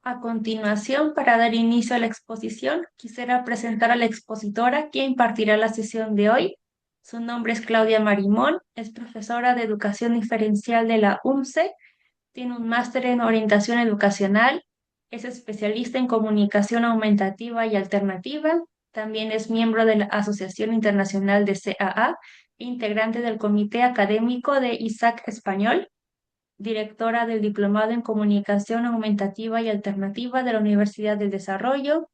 A continuación, para dar inicio a la exposición, quisiera presentar a la expositora que impartirá la sesión de hoy. Su nombre es Claudia Marimón, es profesora de Educación Diferencial de la UMCE, tiene un máster en orientación educacional, es especialista en comunicación aumentativa y alternativa, también es miembro de la Asociación Internacional de CAA, integrante del Comité Académico de ISAC Español, directora del Diplomado en Comunicación Aumentativa y Alternativa de la Universidad del Desarrollo,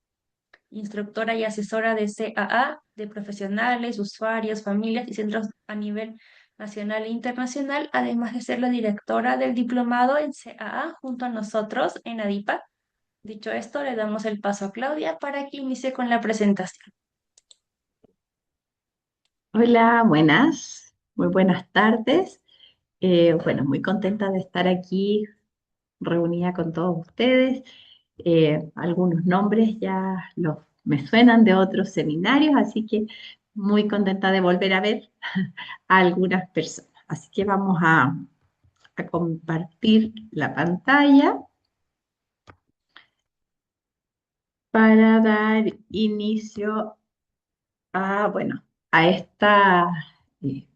instructora y asesora de CAA, de profesionales, usuarios, familias y centros a nivel nacional e internacional, además de ser la directora del Diplomado en CAA junto a nosotros en ADIPA. Dicho esto, le damos el paso a Claudia para que inicie con la presentación. Hola, buenas, muy buenas tardes. Bueno, muy contenta de estar aquí reunida con todos ustedes. Algunos nombres me suenan de otros seminarios, así que muy contenta de volver a ver a algunas personas. Así que vamos a compartir la pantalla para dar inicio bueno, a eh,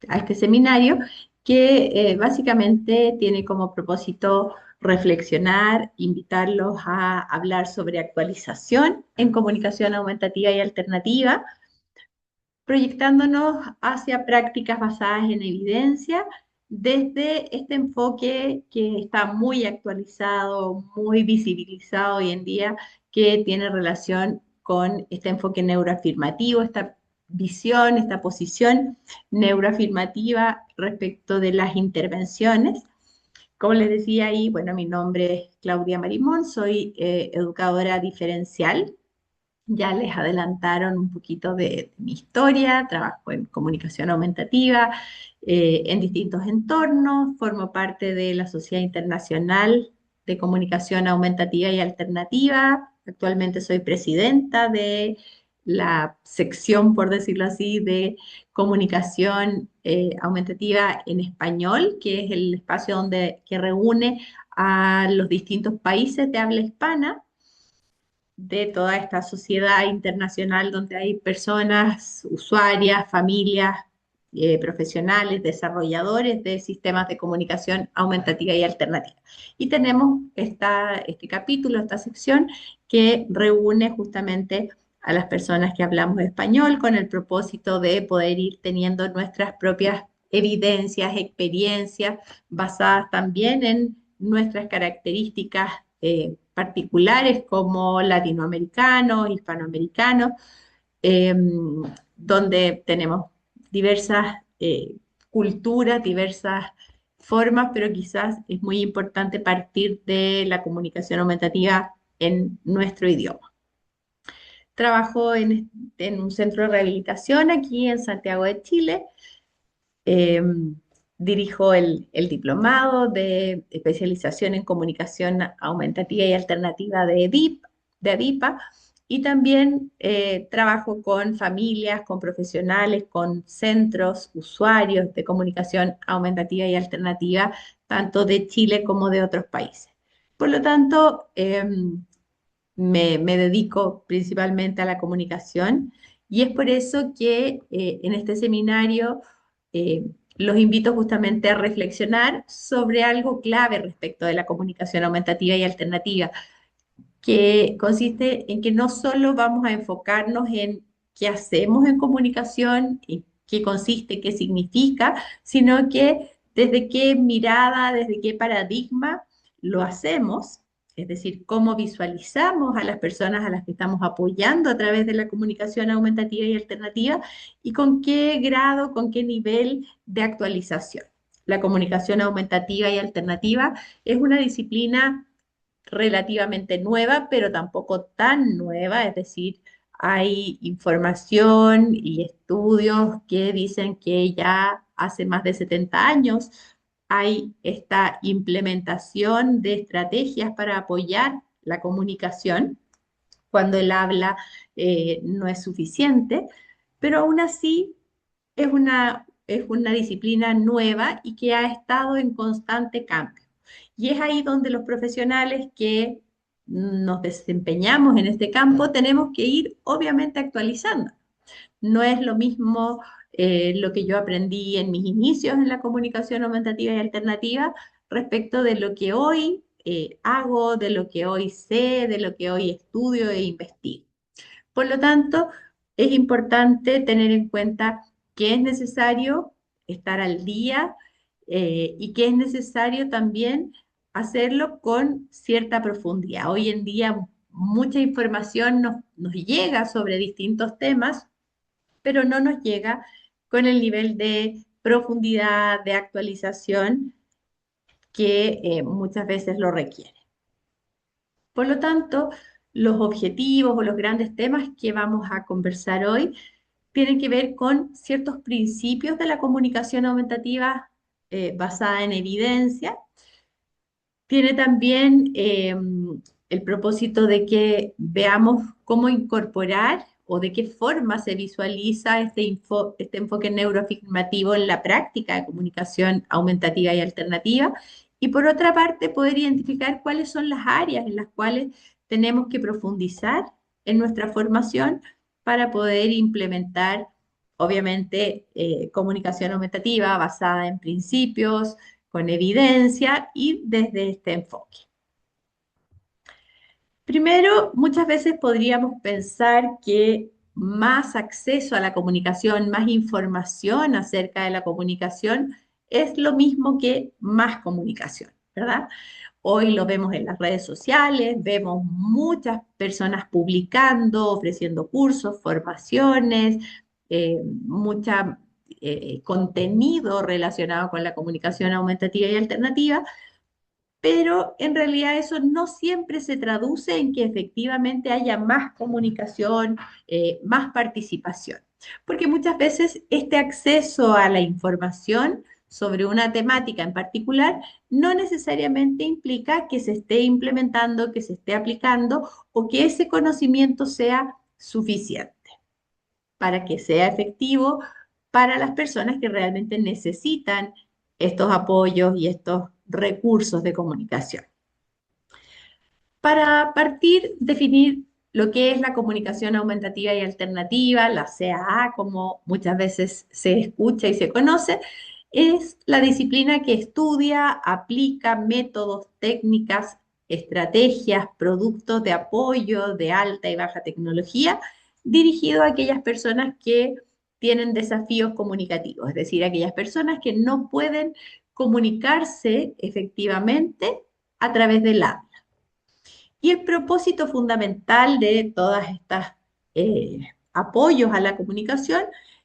a este seminario que básicamente tiene como propósito reflexionar, invitarlos a hablar sobre actualización en comunicación aumentativa y alternativa, proyectándonos hacia prácticas basadas en evidencia desde este enfoque que está muy actualizado, muy visibilizado hoy en día, que tiene relación con este enfoque neuroafirmativo, esta visión, esta posición neuroafirmativa respecto de las intervenciones. Como les decía ahí, bueno, mi nombre es Claudia Marimón, soy educadora diferencial. Ya les adelantaron un poquito de mi historia, trabajo en comunicación aumentativa en distintos entornos, formo parte de la Sociedad Internacional de Comunicación Aumentativa y Alternativa. Actualmente soy presidenta de la sección, por decirlo así, de comunicación aumentativa en español, que es el espacio que reúne a los distintos países de habla hispana de toda esta sociedad internacional donde hay personas, usuarias, familias, profesionales, desarrolladores de sistemas de comunicación aumentativa y alternativa. Y tenemos este capítulo, esta sección que reúne justamente a las personas que hablamos español con el propósito de poder ir teniendo nuestras propias evidencias, experiencias basadas también en nuestras características particulares como latinoamericanos, hispanoamericanos, eh, donde tenemos diversas culturas, diversas formas, pero quizás es muy importante partir de la comunicación aumentativa en nuestro idioma. Trabajo en un centro de rehabilitación aquí en Santiago de Chile. Eh, Dirijo el diplomado de especialización en comunicación aumentativa y alternativa de ADIPA, y también trabajo con familias, con profesionales, con centros, usuarios de comunicación aumentativa y alternativa, tanto de Chile como de otros países. Por lo tanto, me dedico principalmente a la comunicación, y es por eso que en este seminario eh, los invito justamente a reflexionar sobre algo clave respecto de la comunicación aumentativa y alternativa, que consiste en que no solo vamos a enfocarnos en qué hacemos en comunicación, en qué consiste, qué significa, sino que desde qué mirada, desde qué paradigma lo hacemos, es decir, cómo visualizamos a las personas a las que estamos apoyando a través de la comunicación aumentativa y alternativa, y con qué grado, con qué nivel de actualización. La comunicación aumentativa y alternativa es una disciplina relativamente nueva, pero tampoco tan nueva, es decir, hay información y estudios que dicen que ya hace más de 70 años hay esta implementación de estrategias para apoyar la comunicación cuando el habla no es suficiente, pero aún así es una disciplina nueva y que ha estado en constante cambio. Y es ahí donde los profesionales que nos desempeñamos en este campo, tenemos que ir obviamente actualizando. No es lo mismo lo que yo aprendí en mis inicios en la comunicación aumentativa y alternativa respecto de lo que hoy hago, de lo que hoy sé, de lo que hoy estudio e investigo. Por lo tanto, es importante tener en cuenta que es necesario estar al día y que es necesario también hacerlo con cierta profundidad. Hoy en día mucha información nos llega sobre distintos temas, pero no nos llega con el nivel de profundidad, de actualización que muchas veces lo requiere. Por lo tanto, los objetivos o los grandes temas que vamos a conversar hoy tienen que ver con ciertos principios de la comunicación aumentativa basada en evidencia. Tiene también el propósito de que veamos cómo incorporar o de qué forma se visualiza este enfoque neuroafirmativo en la práctica de comunicación aumentativa y alternativa. Y por otra parte, poder identificar cuáles son las áreas en las cuales tenemos que profundizar en nuestra formación para poder implementar, obviamente, comunicación aumentativa basada en principios, con evidencia y desde este enfoque. Primero, muchas veces podríamos pensar que más acceso a la comunicación, más información acerca de la comunicación es lo mismo que más comunicación, ¿verdad? Hoy lo vemos en las redes sociales, vemos muchas personas publicando, ofreciendo cursos, formaciones, mucho contenido relacionado con la comunicación aumentativa y alternativa, pero en realidad eso no siempre se traduce en que efectivamente haya más comunicación, más participación, porque muchas veces este acceso a la información sobre una temática en particular no necesariamente implica que se esté implementando, que se esté aplicando o que ese conocimiento sea suficiente para que sea efectivo para las personas que realmente necesitan estos apoyos y estos recursos de comunicación. Para partir, definir lo que es la comunicación aumentativa y alternativa, la CAA, como muchas veces se escucha y se conoce, es la disciplina que estudia, aplica métodos, técnicas, estrategias, productos de apoyo de alta y baja tecnología dirigido a aquellas personas que tienen desafíos comunicativos, es decir, aquellas personas que no pueden comunicarse efectivamente a través del habla. Y el propósito fundamental de todas estas apoyos a la comunicación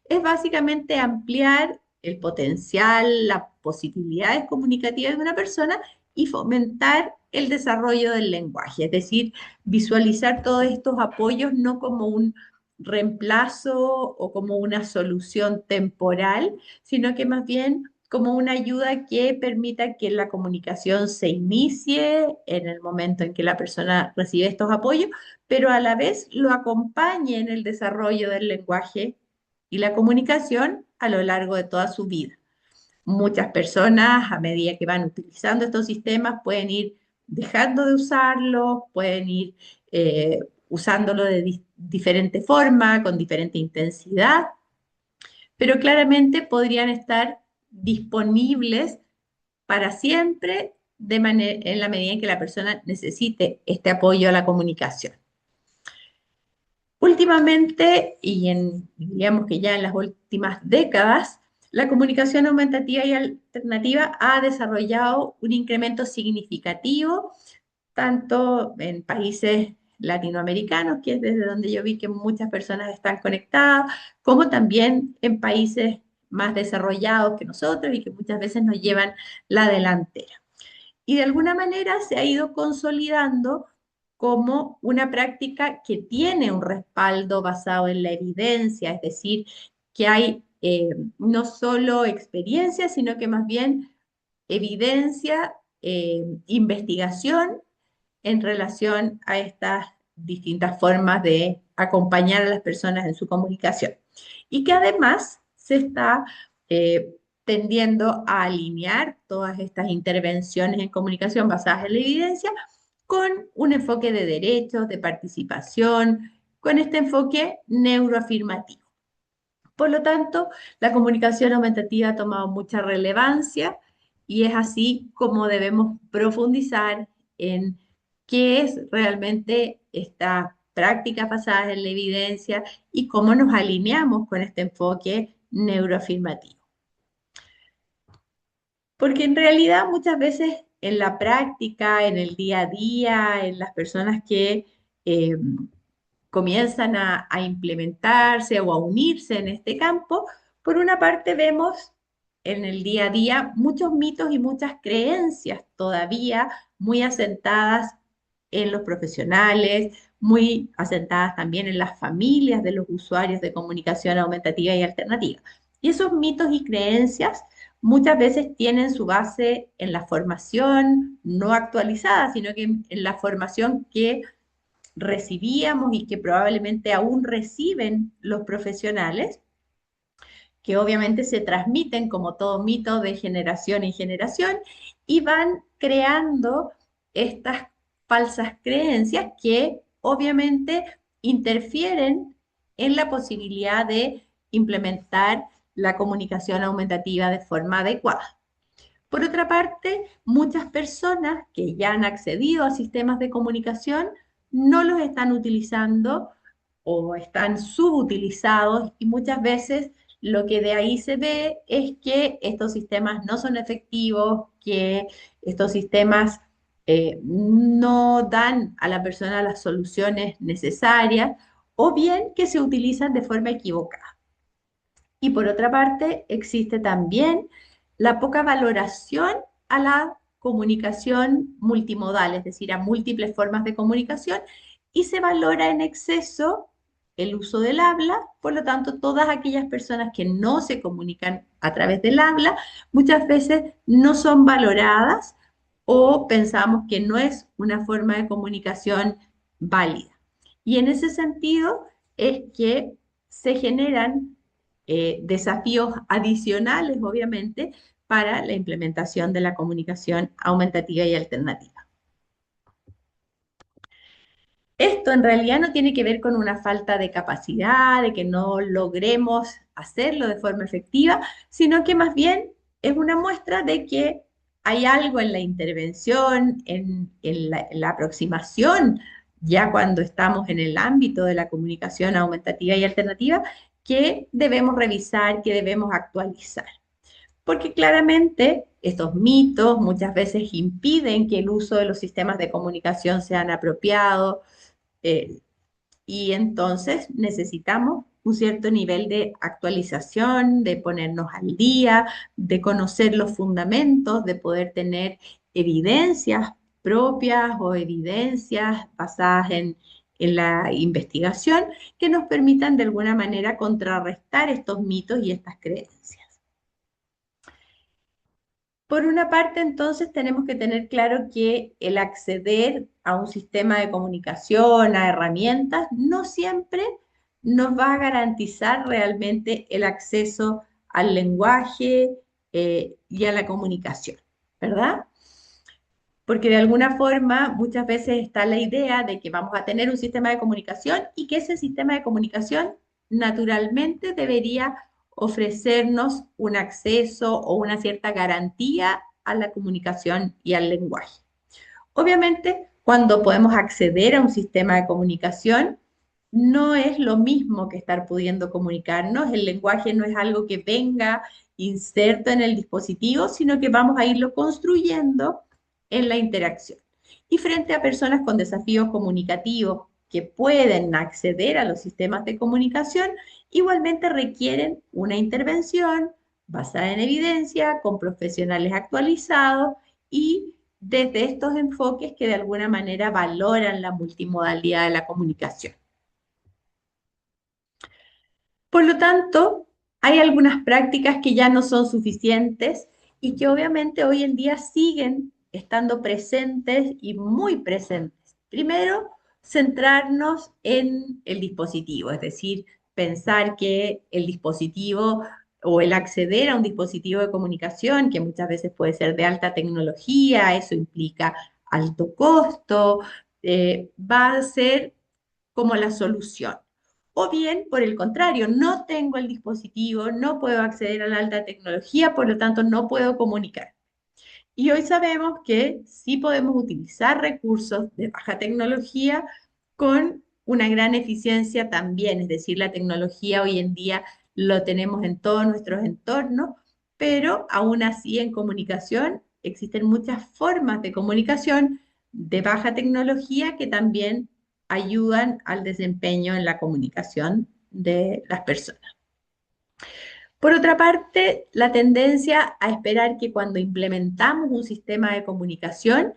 es básicamente ampliar el potencial, las posibilidades comunicativas de una persona y fomentar el desarrollo del lenguaje, es decir, visualizar todos estos apoyos no como un reemplazo o como una solución temporal, sino que más bien como una ayuda que permita que la comunicación se inicie en el momento en que la persona recibe estos apoyos, pero a la vez lo acompañe en el desarrollo del lenguaje y la comunicación a lo largo de toda su vida. Muchas personas, a medida que van utilizando estos sistemas, pueden ir dejando de usarlos, pueden ir usándolo de diferente forma, con diferente intensidad, pero claramente podrían estar disponibles para siempre en la medida en que la persona necesite este apoyo a la comunicación. Últimamente, digamos que ya en las últimas décadas, la comunicación aumentativa y alternativa ha desarrollado un incremento significativo, tanto en países latinoamericanos, que es desde donde yo vi que muchas personas están conectadas, como también en países más desarrollados que nosotros y que muchas veces nos llevan la delantera. Y de alguna manera se ha ido consolidando como una práctica que tiene un respaldo basado en la evidencia, es decir, que hay no solo experiencia, sino que más bien evidencia, investigación en relación a estas distintas formas de acompañar a las personas en su comunicación. Y que además se está tendiendo a alinear todas estas intervenciones en comunicación basadas en la evidencia con un enfoque de derechos, de participación, con este enfoque neuroafirmativo. Por lo tanto, la comunicación aumentativa ha tomado mucha relevancia y es así como debemos profundizar en qué es realmente esta práctica basada en la evidencia y cómo nos alineamos con este enfoque neuroafirmativo. Porque en realidad muchas veces en la práctica, en el día a día, en las personas que eh, comienzan a implementarse o a unirse en este campo, por una parte vemos en el día a día muchos mitos y muchas creencias todavía muy asentadas en los profesionales, muy asentadas también en las familias de los usuarios de comunicación aumentativa y alternativa. Y esos mitos y creencias muchas veces tienen su base en la formación no actualizada, sino que en la formación que recibíamos y que probablemente aún reciben los profesionales, que obviamente se transmiten como todo mito de generación en generación y van creando estas falsas creencias que obviamente interfieren en la posibilidad de implementar la comunicación aumentativa de forma adecuada. Por otra parte, muchas personas que ya han accedido a sistemas de comunicación no los están utilizando o están subutilizados y muchas veces lo que de ahí se ve es que estos sistemas no son efectivos, que estos sistemas no dan a la persona las soluciones necesarias o bien que se utilizan de forma equivocada. Y por otra parte, existe también la poca valoración a la comunicación multimodal, es decir, a múltiples formas de comunicación, y se valora en exceso el uso del habla. Por lo tanto, todas aquellas personas que no se comunican a través del habla muchas veces no son valoradas o pensamos que no es una forma de comunicación válida. Y en ese sentido es que se generan desafíos adicionales, obviamente, para la implementación de la comunicación aumentativa y alternativa. Esto en realidad no tiene que ver con una falta de capacidad, de que no logremos hacerlo de forma efectiva, sino que más bien es una muestra de que hay algo en la intervención, en la aproximación, ya cuando estamos en el ámbito de la comunicación aumentativa y alternativa, que debemos revisar, que debemos actualizar. Porque claramente estos mitos muchas veces impiden que el uso de los sistemas de comunicación sean apropiados, eh, y entonces necesitamos un cierto nivel de actualización, de ponernos al día, de conocer los fundamentos, de poder tener evidencias propias o evidencias basadas en la investigación que nos permitan de alguna manera contrarrestar estos mitos y estas creencias. Por una parte, entonces, tenemos que tener claro que el acceder a un sistema de comunicación, a herramientas, no siempre nos va a garantizar realmente el acceso al lenguaje y a la comunicación, ¿verdad? Porque de alguna forma muchas veces está la idea de que vamos a tener un sistema de comunicación y que ese sistema de comunicación naturalmente debería ofrecernos un acceso o una cierta garantía a la comunicación y al lenguaje. Obviamente, cuando podemos acceder a un sistema de comunicación, no es lo mismo que estar pudiendo comunicarnos. El lenguaje no es algo que venga inserto en el dispositivo, sino que vamos a irlo construyendo en la interacción. Y frente a personas con desafíos comunicativos que pueden acceder a los sistemas de comunicación, igualmente requieren una intervención basada en evidencia, con profesionales actualizados y desde estos enfoques que de alguna manera valoran la multimodalidad de la comunicación. Por lo tanto, hay algunas prácticas que ya no son suficientes y que obviamente hoy en día siguen estando presentes y muy presentes. Primero, centrarnos en el dispositivo, es decir, pensar que el dispositivo o el acceder a un dispositivo de comunicación, que muchas veces puede ser de alta tecnología, eso implica alto costo, va a ser como la solución. O bien, por el contrario, no tengo el dispositivo, no puedo acceder a la alta tecnología, por lo tanto no puedo comunicar. Y hoy sabemos que sí podemos utilizar recursos de baja tecnología con una gran eficiencia también, es decir, la tecnología hoy en día lo tenemos en todos nuestros entornos, pero aún así en comunicación existen muchas formas de comunicación de baja tecnología que también ayudan al desempeño en la comunicación de las personas. Por otra parte, la tendencia a esperar que cuando implementamos un sistema de comunicación,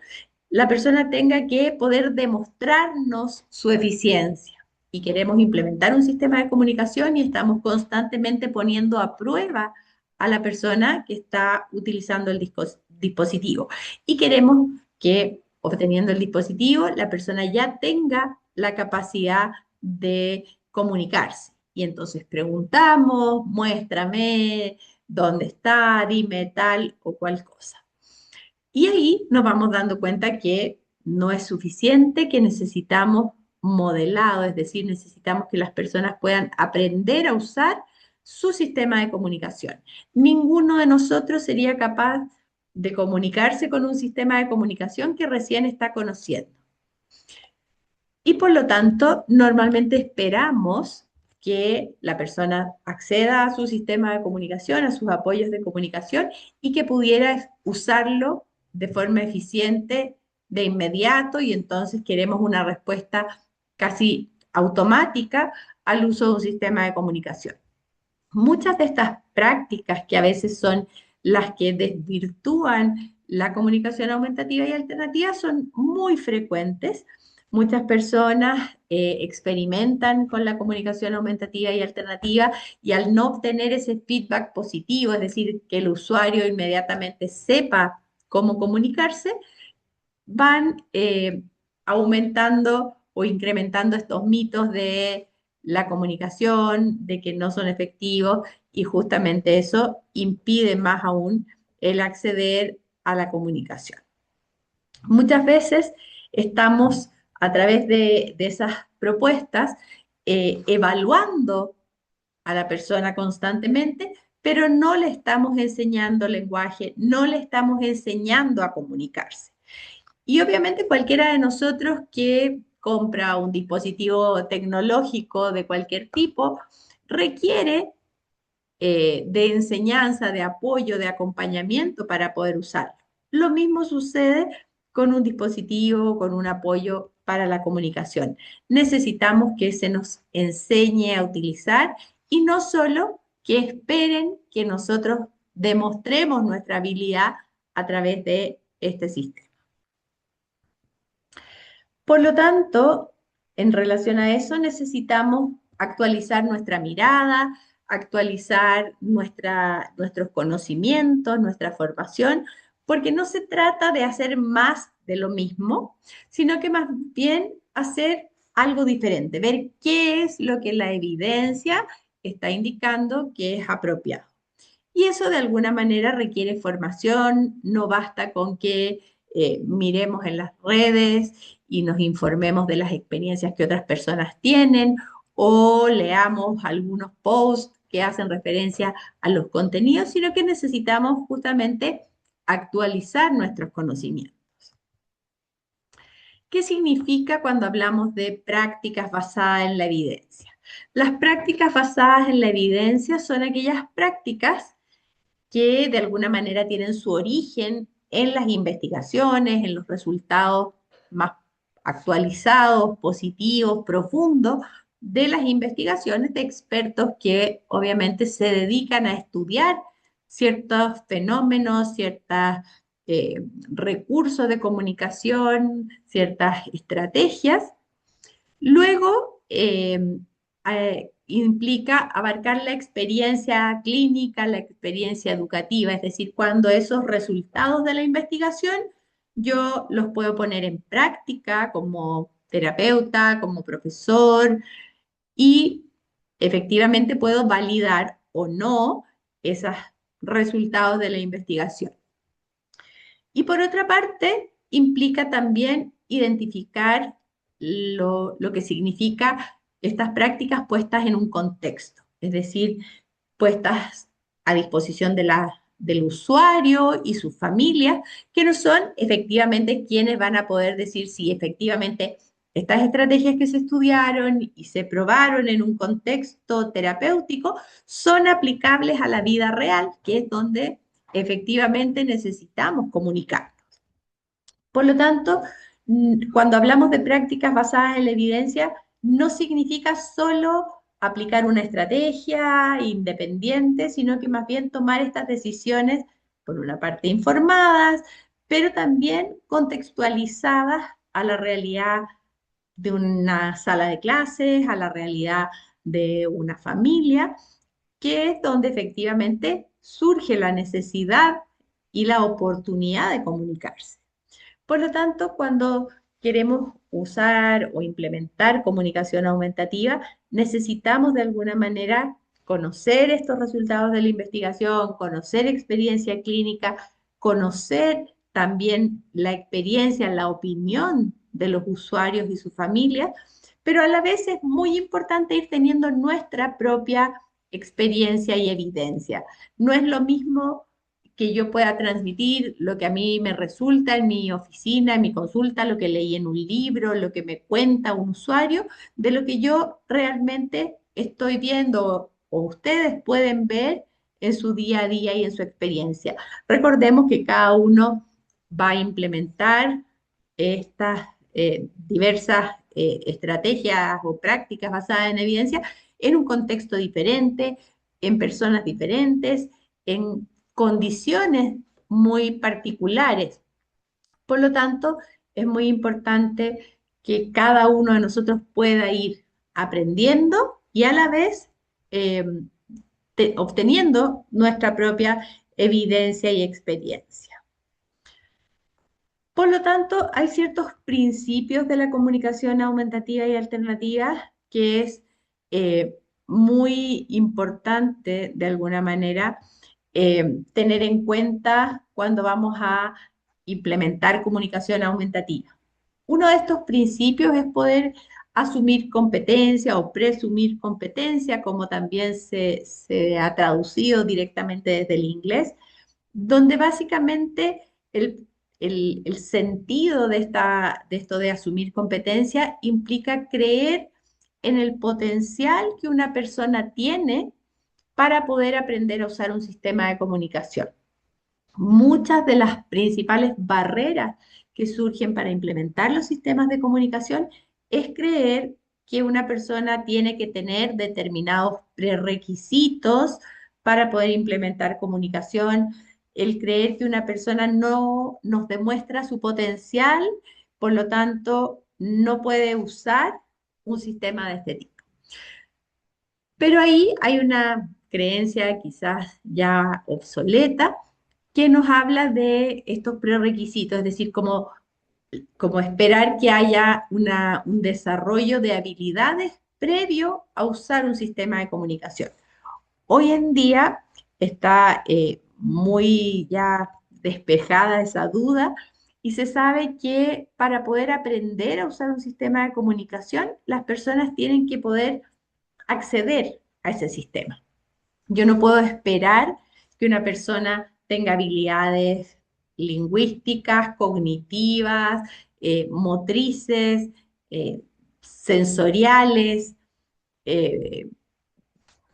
la persona tenga que poder demostrarnos su eficiencia. Y queremos implementar un sistema de comunicación y estamos constantemente poniendo a prueba a la persona que está utilizando el dispositivo. Y queremos que, obteniendo el dispositivo, la persona ya tenga la capacidad de comunicarse. Y entonces preguntamos, muéstrame dónde está, dime tal o cual cosa. Y ahí nos vamos dando cuenta que no es suficiente, que necesitamos modelado, es decir, necesitamos que las personas puedan aprender a usar su sistema de comunicación. Ninguno de nosotros sería capaz de comunicarse con un sistema de comunicación que recién está conociendo. Y por lo tanto, normalmente esperamos que la persona acceda a su sistema de comunicación, a sus apoyos de comunicación y que pudiera usarlo de forma eficiente de inmediato y entonces queremos una respuesta casi automática al uso de un sistema de comunicación. Muchas de estas prácticas que a veces son las que desvirtúan la comunicación aumentativa y alternativa son muy frecuentes. Muchas personas experimentan con la comunicación aumentativa y alternativa y al no obtener ese feedback positivo, es decir, que el usuario inmediatamente sepa cómo comunicarse, van aumentando o incrementando estos mitos de la comunicación, de que no son efectivos y justamente eso impide más aún el acceder a la comunicación. Muchas veces estamos a través de esas propuestas evaluando a la persona constantemente, pero no le estamos enseñando lenguaje, no le estamos enseñando a comunicarse. Y obviamente cualquiera de nosotros que compra un dispositivo tecnológico de cualquier tipo requiere de enseñanza, de apoyo, de acompañamiento para poder usarlo. Lo mismo sucede con un dispositivo, con un apoyo para la comunicación. Necesitamos que se nos enseñe a utilizar y no solo que esperen que nosotros demostremos nuestra habilidad a través de este sistema. Por lo tanto, en relación a eso, necesitamos actualizar nuestra mirada, actualizar nuestros conocimientos, nuestra formación, porque no se trata de hacer más de lo mismo, sino que más bien hacer algo diferente, ver qué es lo que la evidencia está indicando que es apropiado. Y eso de alguna manera requiere formación, no basta con que miremos en las redes y nos informemos de las experiencias que otras personas tienen o leamos algunos posts que hacen referencia a los contenidos, sino que necesitamos justamente actualizar nuestros conocimientos. ¿Qué significa cuando hablamos de prácticas basadas en la evidencia? Las prácticas basadas en la evidencia son aquellas prácticas que de alguna manera tienen su origen en las investigaciones, en los resultados más actualizados, positivos, profundos de las investigaciones de expertos que obviamente se dedican a estudiar ciertos fenómenos, ciertos recursos de comunicación, ciertas estrategias. Luego, implica abarcar la experiencia clínica, la experiencia educativa, es decir, cuando esos resultados de la investigación yo los puedo poner en práctica como terapeuta, como profesor y efectivamente puedo validar o no esos resultados de la investigación. Y por otra parte, implica también identificar lo que significa estas prácticas puestas en un contexto, es decir, puestas a disposición del usuario y su familia, que no son efectivamente quienes van a poder decir si efectivamente estas estrategias que se estudiaron y se probaron en un contexto terapéutico son aplicables a la vida real, que es donde efectivamente necesitamos comunicar. Por lo tanto, cuando hablamos de prácticas basadas en la evidencia, no significa solo aplicar una estrategia independiente, sino que más bien tomar estas decisiones, por una parte informadas, pero también contextualizadas a la realidad de una sala de clases, a la realidad de una familia, que es donde efectivamente surge la necesidad y la oportunidad de comunicarse. Por lo tanto, cuando queremos usar o implementar comunicación aumentativa, necesitamos de alguna manera conocer estos resultados de la investigación, conocer experiencia clínica, conocer también la experiencia, la opinión de los usuarios y sus familias, pero a la vez es muy importante ir teniendo nuestra propia experiencia y evidencia. No es lo mismo que yo pueda transmitir lo que a mí me resulta en mi oficina, en mi consulta, lo que leí en un libro, lo que me cuenta un usuario, de lo que yo realmente estoy viendo o ustedes pueden ver en su día a día y en su experiencia. Recordemos que cada uno va a implementar estas diversas estrategias o prácticas basadas en evidencia en un contexto diferente, en personas diferentes, en condiciones muy particulares. Por lo tanto, es muy importante que cada uno de nosotros pueda ir aprendiendo y a la vez eh, obteniendo nuestra propia evidencia y experiencia. Por lo tanto, hay ciertos principios de la comunicación aumentativa y alternativa que es eh, muy importante, de alguna manera, tener en cuenta cuando vamos a implementar comunicación aumentativa. Uno de estos principios es poder asumir competencia o presumir competencia, como también se ha traducido directamente desde el inglés, donde básicamente el sentido de esto de asumir competencia implica creer en el potencial que una persona tiene para poder aprender a usar un sistema de comunicación. Muchas de las principales barreras que surgen para implementar los sistemas de comunicación es creer que una persona tiene que tener determinados prerequisitos para poder implementar comunicación, el creer que una persona no nos demuestra su potencial, por lo tanto, no puede usar un sistema de este tipo. Pero ahí hay una creencia quizás ya obsoleta que nos habla de estos prerequisitos, es decir, como esperar que haya un desarrollo de habilidades previo a usar un sistema de comunicación. Hoy en día está muy ya despejada esa duda y se sabe que para poder aprender a usar un sistema de comunicación, las personas tienen que poder acceder a ese sistema. Yo no puedo esperar que una persona tenga habilidades lingüísticas, cognitivas, motrices, sensoriales, eh,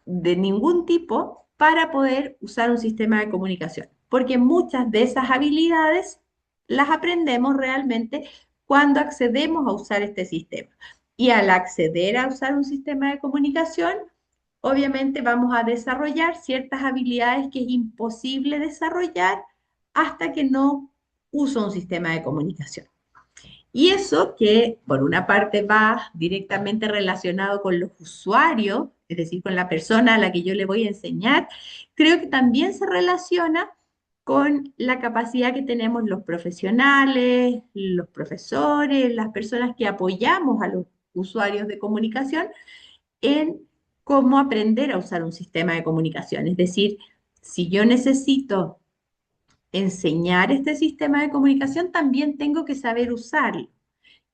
de ningún tipo para poder usar un sistema de comunicación, porque muchas de esas habilidades las aprendemos realmente cuando accedemos a usar este sistema. Y al acceder a usar un sistema de comunicación, obviamente vamos a desarrollar ciertas habilidades que es imposible desarrollar hasta que no uso un sistema de comunicación. Y eso que por una parte va directamente relacionado con los usuarios, es decir, con la persona a la que yo le voy a enseñar, creo que también se relaciona con la capacidad que tenemos los profesionales, los profesores, las personas que apoyamos a los usuarios de comunicación en cómo aprender a usar un sistema de comunicación. Es decir, si yo necesito enseñar este sistema de comunicación, también tengo que saber usarlo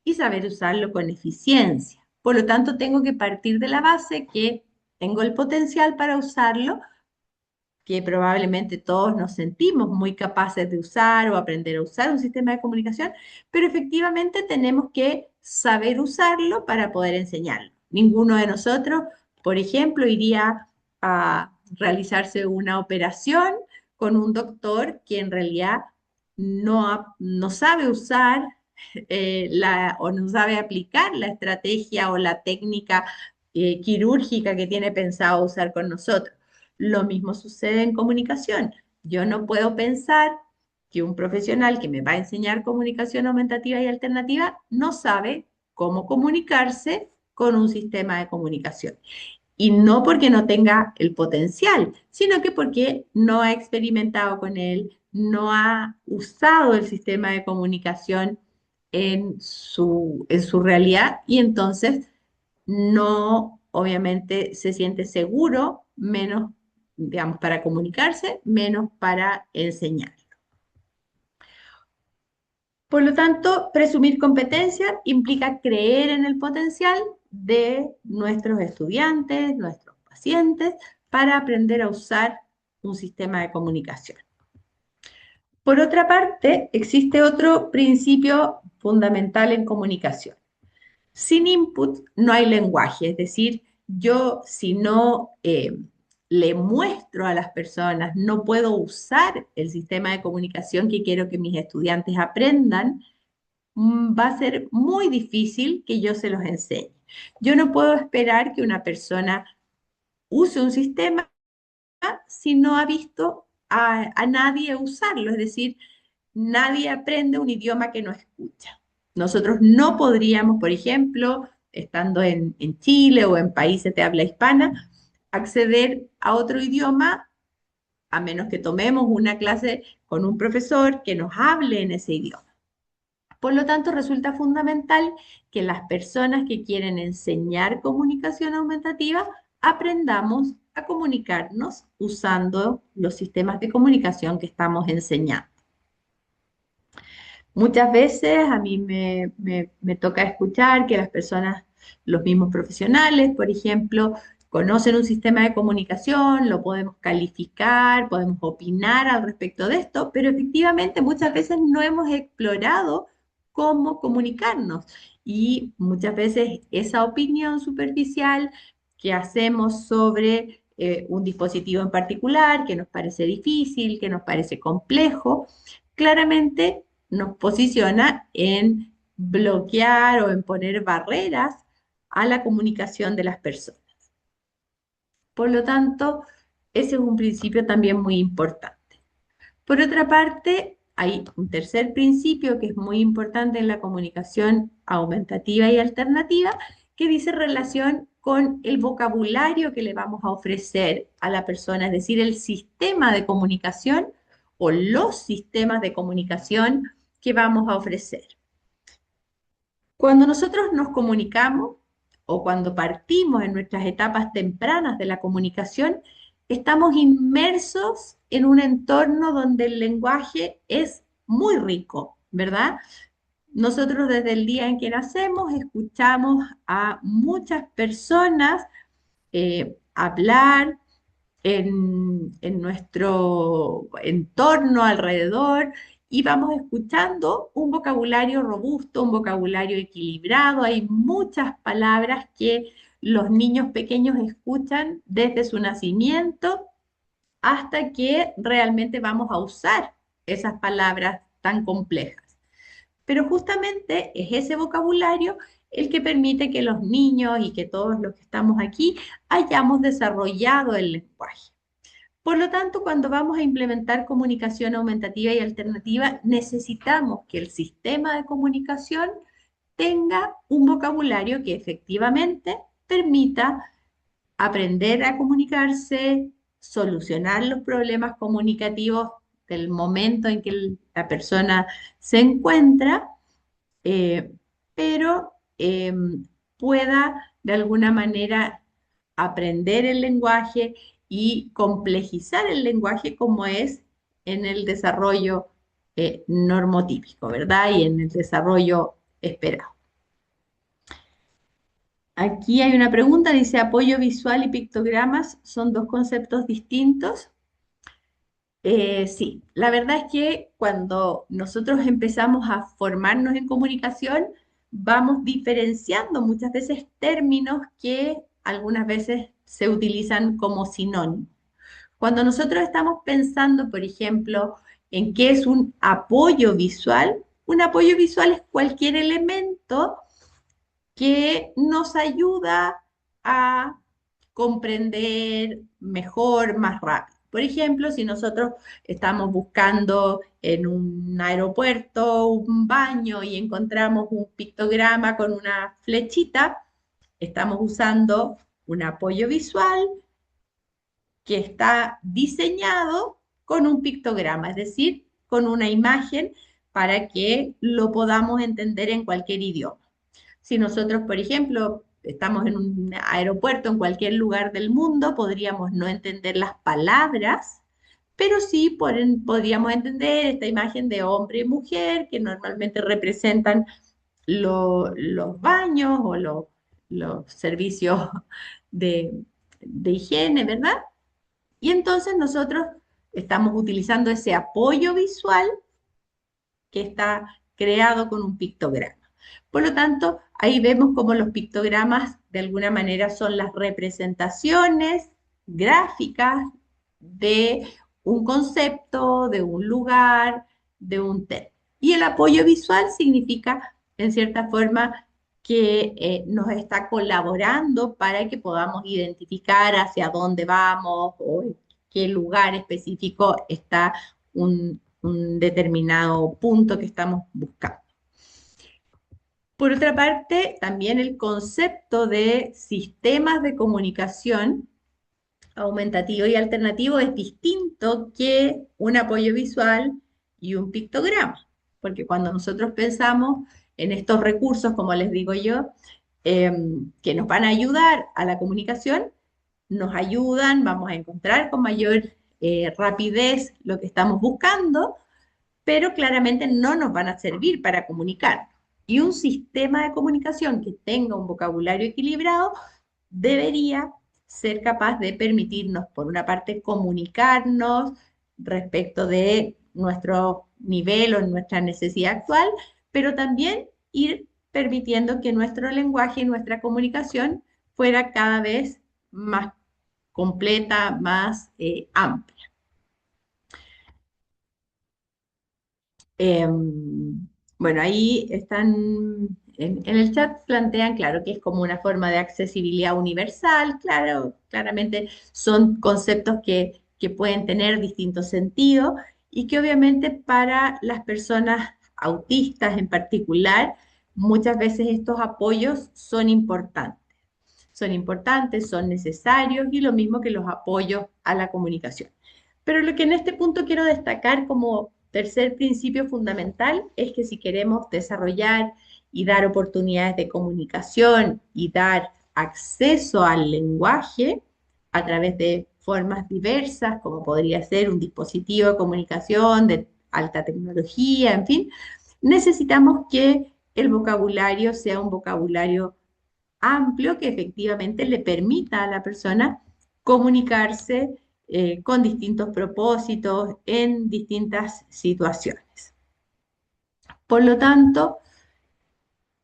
y saber usarlo con eficiencia. Por lo tanto, tengo que partir de la base que tengo el potencial para usarlo, que probablemente todos nos sentimos muy capaces de usar o aprender a usar un sistema de comunicación, pero efectivamente tenemos que saber usarlo para poder enseñarlo. Ninguno de nosotros, por ejemplo, iría a realizarse una operación con un doctor que en realidad no sabe usar o no sabe aplicar la estrategia o la técnica quirúrgica que tiene pensado usar con nosotros. Lo mismo sucede en comunicación. Yo no puedo pensar que un profesional que me va a enseñar comunicación aumentativa y alternativa no sabe cómo comunicarse con un sistema de comunicación. Y no porque no tenga el potencial, sino que porque no ha experimentado con él, no ha usado el sistema de comunicación en su realidad y entonces no, obviamente, se siente seguro, menos, digamos, para comunicarse, menos para enseñar. Por lo tanto, presumir competencia implica creer en el potencial de nuestros estudiantes, nuestros pacientes, para aprender a usar un sistema de comunicación. Por otra parte, existe otro principio fundamental en comunicación. Sin input no hay lenguaje, es decir, yo si no le muestro a las personas, no puedo usar el sistema de comunicación que quiero que mis estudiantes aprendan, va a ser muy difícil que yo se los enseñe. Yo no puedo esperar que una persona use un sistema si no ha visto a nadie usarlo, es decir, nadie aprende un idioma que no escucha. Nosotros no podríamos, por ejemplo, estando en Chile o en países de habla hispana, acceder a otro idioma a menos que tomemos una clase con un profesor que nos hable en ese idioma. Por lo tanto, resulta fundamental que las personas que quieren enseñar comunicación aumentativa aprendamos a comunicarnos usando los sistemas de comunicación que estamos enseñando. Muchas veces a mí me toca escuchar que las personas, los mismos profesionales, por ejemplo, conocen un sistema de comunicación, lo podemos calificar, podemos opinar al respecto de esto, pero efectivamente muchas veces no hemos explorado cómo comunicarnos y muchas veces esa opinión superficial que hacemos sobre un dispositivo en particular, que nos parece difícil, que nos parece complejo, claramente nos posiciona en bloquear o en poner barreras a la comunicación de las personas. Por lo tanto, ese es un principio también muy importante. Por otra parte, hay un tercer principio que es muy importante en la comunicación aumentativa y alternativa, que dice relación con el vocabulario que le vamos a ofrecer a la persona, es decir, el sistema de comunicación o los sistemas de comunicación que vamos a ofrecer. Cuando nosotros nos comunicamos o cuando partimos en nuestras etapas tempranas de la comunicación, estamos inmersos en un entorno donde el lenguaje es muy rico, ¿verdad? Nosotros desde el día en que nacemos escuchamos a muchas personas hablar en nuestro entorno alrededor y vamos escuchando un vocabulario robusto, un vocabulario equilibrado. Hay muchas palabras que los niños pequeños escuchan desde su nacimiento hasta que realmente vamos a usar esas palabras tan complejas. Pero justamente es ese vocabulario el que permite que los niños y que todos los que estamos aquí hayamos desarrollado el lenguaje. Por lo tanto, cuando vamos a implementar comunicación aumentativa y alternativa, necesitamos que el sistema de comunicación tenga un vocabulario que efectivamente permita aprender a comunicarse, solucionar los problemas comunicativos del momento en que la persona se encuentra, eh, pero pueda de alguna manera aprender el lenguaje y complejizar el lenguaje como es en el desarrollo normotípico, ¿verdad? Y en el desarrollo esperado. Aquí hay una pregunta, dice, ¿apoyo visual y pictogramas son dos conceptos distintos? Sí, la verdad es que cuando nosotros empezamos a formarnos en comunicación, vamos diferenciando muchas veces términos que algunas veces se utilizan como sinónimos. Cuando nosotros estamos pensando, por ejemplo, en qué es un apoyo visual es cualquier elemento que nos ayuda a comprender mejor, más rápido. Por ejemplo, si nosotros estamos buscando en un aeropuerto un baño y encontramos un pictograma con una flechita, estamos usando un apoyo visual que está diseñado con un pictograma, es decir, con una imagen para que lo podamos entender en cualquier idioma. Si nosotros, por ejemplo, estamos en un aeropuerto en cualquier lugar del mundo, podríamos no entender las palabras, pero sí podríamos entender esta imagen de hombre y mujer que normalmente representan los baños o los servicios de, de higiene, ¿verdad? Y entonces nosotros estamos utilizando ese apoyo visual que está creado con un pictograma. Por lo tanto, ahí vemos cómo los pictogramas de alguna manera son las representaciones gráficas de un concepto, de un lugar, de un tema. Y el apoyo visual significa, en cierta forma, que nos está colaborando para que podamos identificar hacia dónde vamos o en qué lugar específico está un determinado punto que estamos buscando. Por otra parte, también el concepto de sistemas de comunicación aumentativo y alternativo es distinto que un apoyo visual y un pictograma, porque cuando nosotros pensamos en estos recursos, como les digo yo, que nos van a ayudar a la comunicación, nos ayudan, vamos a encontrar con mayor rapidez lo que estamos buscando, pero claramente no nos van a servir para comunicar. Y un sistema de comunicación que tenga un vocabulario equilibrado debería ser capaz de permitirnos, por una parte, comunicarnos respecto de nuestro nivel o nuestra necesidad actual, pero también ir permitiendo que nuestro lenguaje y nuestra comunicación fuera cada vez más completa, más amplia. Bueno, ahí están, en el chat plantean, claro, que es como una forma de accesibilidad universal, claro, claramente son conceptos que pueden tener distintos sentidos y que obviamente para las personas autistas en particular, muchas veces estos apoyos son importantes, son necesarios y lo mismo que los apoyos a la comunicación. Pero lo que en este punto quiero destacar como tercer principio fundamental es que si queremos desarrollar y dar oportunidades de comunicación y dar acceso al lenguaje a través de formas diversas, como podría ser un dispositivo de comunicación de alta tecnología, en fin, necesitamos que el vocabulario sea un vocabulario amplio que efectivamente le permita a la persona comunicarse con distintos propósitos en distintas situaciones. Por lo tanto,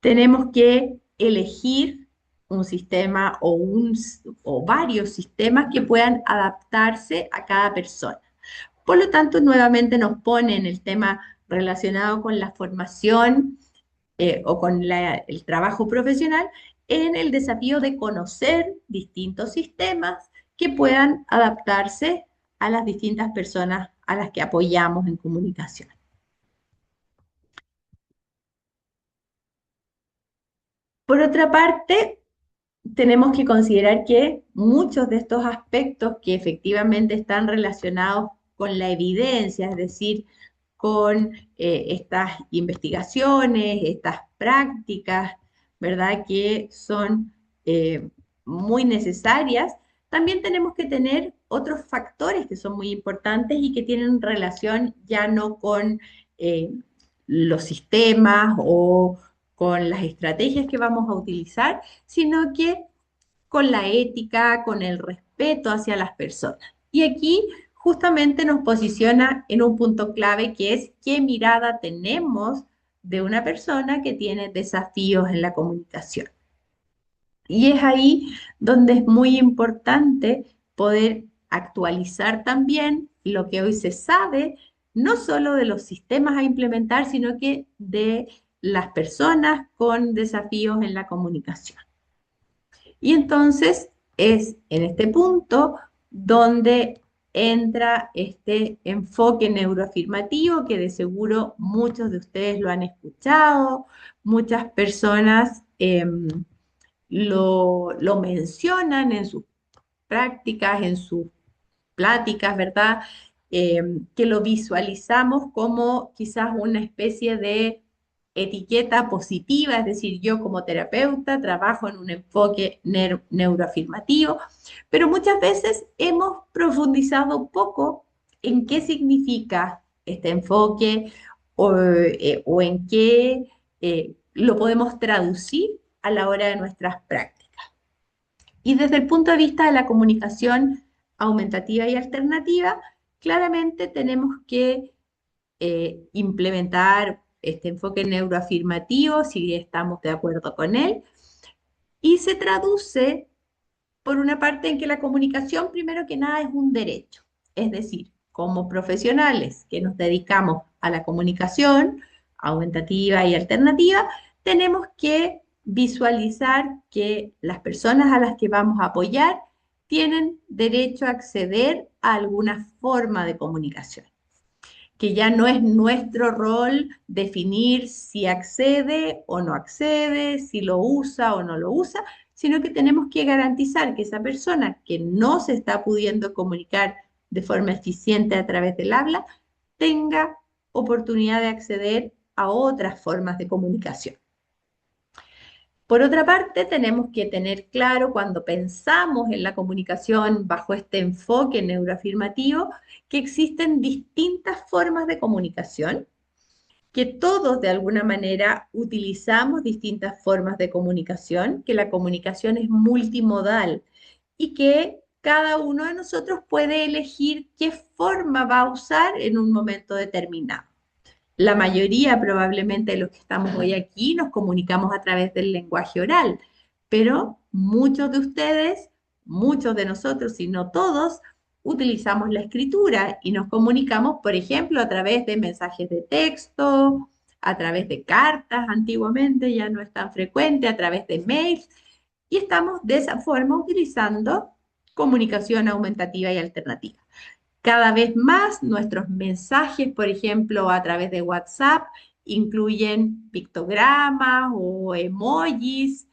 tenemos que elegir un sistema o varios sistemas que puedan adaptarse a cada persona. Por lo tanto, nuevamente nos pone en el tema relacionado con la formación o con el trabajo profesional en el desafío de conocer distintos sistemas que puedan adaptarse a las distintas personas a las que apoyamos en comunicación. Por otra parte, tenemos que considerar que muchos de estos aspectos que efectivamente están relacionados con la evidencia, es decir, con estas investigaciones, estas prácticas, ¿verdad? Que son muy necesarias, también tenemos que tener otros factores que son muy importantes y que tienen relación ya no con eh, los sistemas o con las estrategias que vamos a utilizar, sino que con la ética, con el respeto hacia las personas. Y aquí justamente nos posiciona en un punto clave que es qué mirada tenemos de una persona que tiene desafíos en la comunicación. Y es ahí donde es muy importante poder actualizar también lo que hoy se sabe, no solo de los sistemas a implementar, sino que de las personas con desafíos en la comunicación. Y entonces es en este punto donde entra este enfoque neuroafirmativo que de seguro muchos de ustedes lo han escuchado, muchas personas lo mencionan en sus prácticas, en sus pláticas, ¿verdad? Que lo visualizamos como quizás una especie de etiqueta positiva, es decir, yo como terapeuta trabajo en un enfoque neuroafirmativo, pero muchas veces hemos profundizado poco en qué significa este enfoque o en qué lo podemos traducir a la hora de nuestras prácticas. Y desde el punto de vista de la comunicación aumentativa y alternativa, claramente tenemos que implementar este enfoque neuroafirmativo, si estamos de acuerdo con él, y se traduce por una parte en que la comunicación, primero que nada, es un derecho. Es decir, como profesionales que nos dedicamos a la comunicación aumentativa y alternativa, tenemos que visualizar que las personas a las que vamos a apoyar tienen derecho a acceder a alguna forma de comunicación, que ya no es nuestro rol definir si accede o no accede, si lo usa o no lo usa, sino que tenemos que garantizar que esa persona que no se está pudiendo comunicar de forma eficiente a través del habla tenga oportunidad de acceder a otras formas de comunicación. Por otra parte, tenemos que tener claro cuando pensamos en la comunicación bajo este enfoque neuroafirmativo que existen distintas formas de comunicación, que todos de alguna manera utilizamos distintas formas de comunicación, que la comunicación es multimodal y que cada uno de nosotros puede elegir qué forma va a usar en un momento determinado. La mayoría probablemente de los que estamos hoy aquí nos comunicamos a través del lenguaje oral, pero muchos de ustedes, muchos de nosotros, si no todos, utilizamos la escritura y nos comunicamos, por ejemplo, a través de mensajes de texto, a través de cartas, antiguamente ya no es tan frecuente, a través de mails, y estamos de esa forma utilizando comunicación aumentativa y alternativa. Cada vez más nuestros mensajes, por ejemplo, a través de WhatsApp, incluyen pictogramas o emojis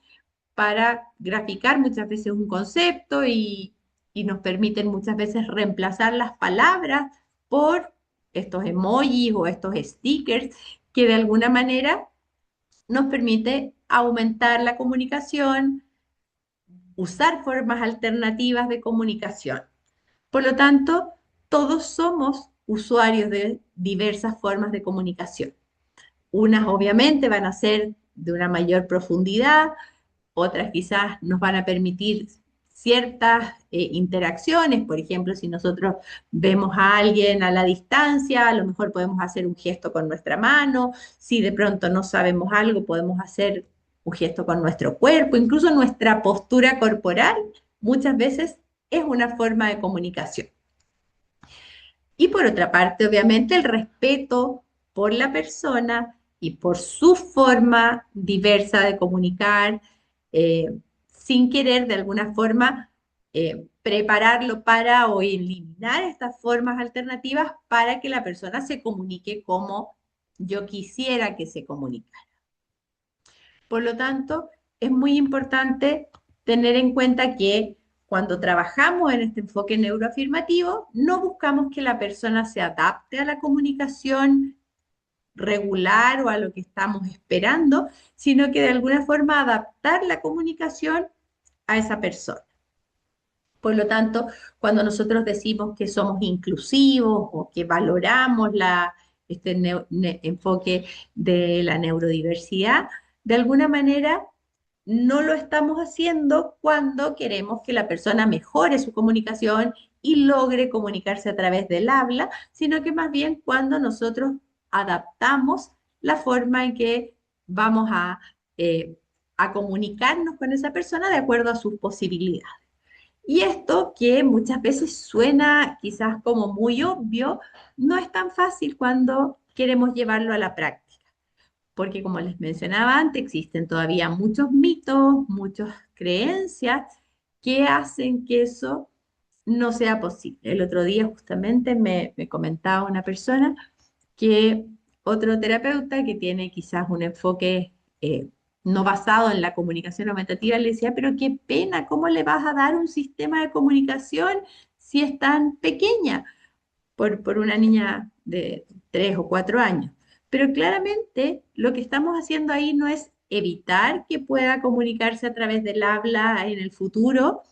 para graficar muchas veces un concepto y nos permiten muchas veces reemplazar las palabras por estos emojis o estos stickers que de alguna manera nos permite aumentar la comunicación, usar formas alternativas de comunicación. Por lo tanto, todos somos usuarios de diversas formas de comunicación. Unas obviamente van a ser de una mayor profundidad, otras quizás nos van a permitir ciertas interacciones. Por ejemplo, si nosotros vemos a alguien a la distancia, a lo mejor podemos hacer un gesto con nuestra mano. Si de pronto no sabemos algo, podemos hacer un gesto con nuestro cuerpo. Incluso nuestra postura corporal muchas veces es una forma de comunicación. Y por otra parte, obviamente, el respeto por la persona y por su forma diversa de comunicar, eh, sin querer de alguna forma prepararlo para o eliminar estas formas alternativas para que la persona se comunique como yo quisiera que se comunicara. Por lo tanto, es muy importante tener en cuenta que cuando trabajamos en este enfoque neuroafirmativo, no buscamos que la persona se adapte a la comunicación regular o a lo que estamos esperando, sino que de alguna forma adaptar la comunicación a esa persona. Por lo tanto, cuando nosotros decimos que somos inclusivos o que valoramos este enfoque de la neurodiversidad, de alguna manera no lo estamos haciendo cuando queremos que la persona mejore su comunicación y logre comunicarse a través del habla, sino que más bien cuando nosotros adaptamos la forma en que vamos eh, a comunicarnos con esa persona de acuerdo a sus posibilidades. Y esto que muchas veces suena quizás como muy obvio, no es tan fácil cuando queremos llevarlo a la práctica, porque como les mencionaba antes, existen todavía muchos mitos, muchas creencias que hacen que eso no sea posible. El otro día justamente me comentaba una persona que otro terapeuta que tiene quizás un enfoque no basado en la comunicación aumentativa le decía, pero qué pena, ¿cómo le vas a dar un sistema de comunicación si es tan pequeña por una niña de 3 o 4 años? Pero claramente lo que estamos haciendo ahí no es evitar que pueda comunicarse a través del habla en el futuro,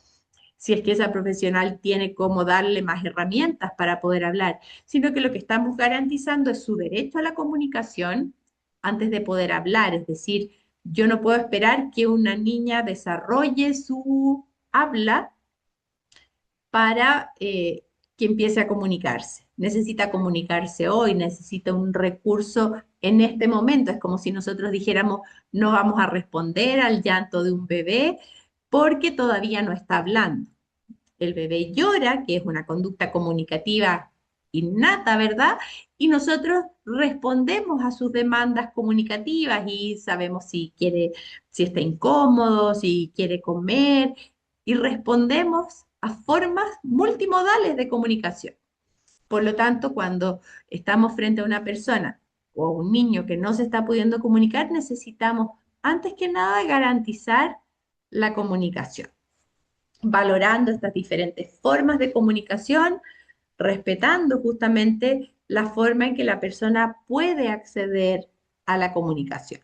si es que esa profesional tiene cómo darle más herramientas para poder hablar, sino que lo que estamos garantizando es su derecho a la comunicación antes de poder hablar. Es decir, yo no puedo esperar que una niña desarrolle su habla para que empiece a comunicarse. Necesita comunicarse hoy, necesita un recurso en este momento. Es como si nosotros dijéramos, no vamos a responder al llanto de un bebé porque todavía no está hablando. El bebé llora, que es una conducta comunicativa innata, ¿verdad? Y nosotros respondemos a sus demandas comunicativas y sabemos si quiere, si está incómodo, si quiere comer, y respondemos a formas multimodales de comunicación. Por lo tanto, cuando estamos frente a una persona o a un niño que no se está pudiendo comunicar, necesitamos, antes que nada, garantizar la comunicación, valorando estas diferentes formas de comunicación, respetando justamente la forma en que la persona puede acceder a la comunicación.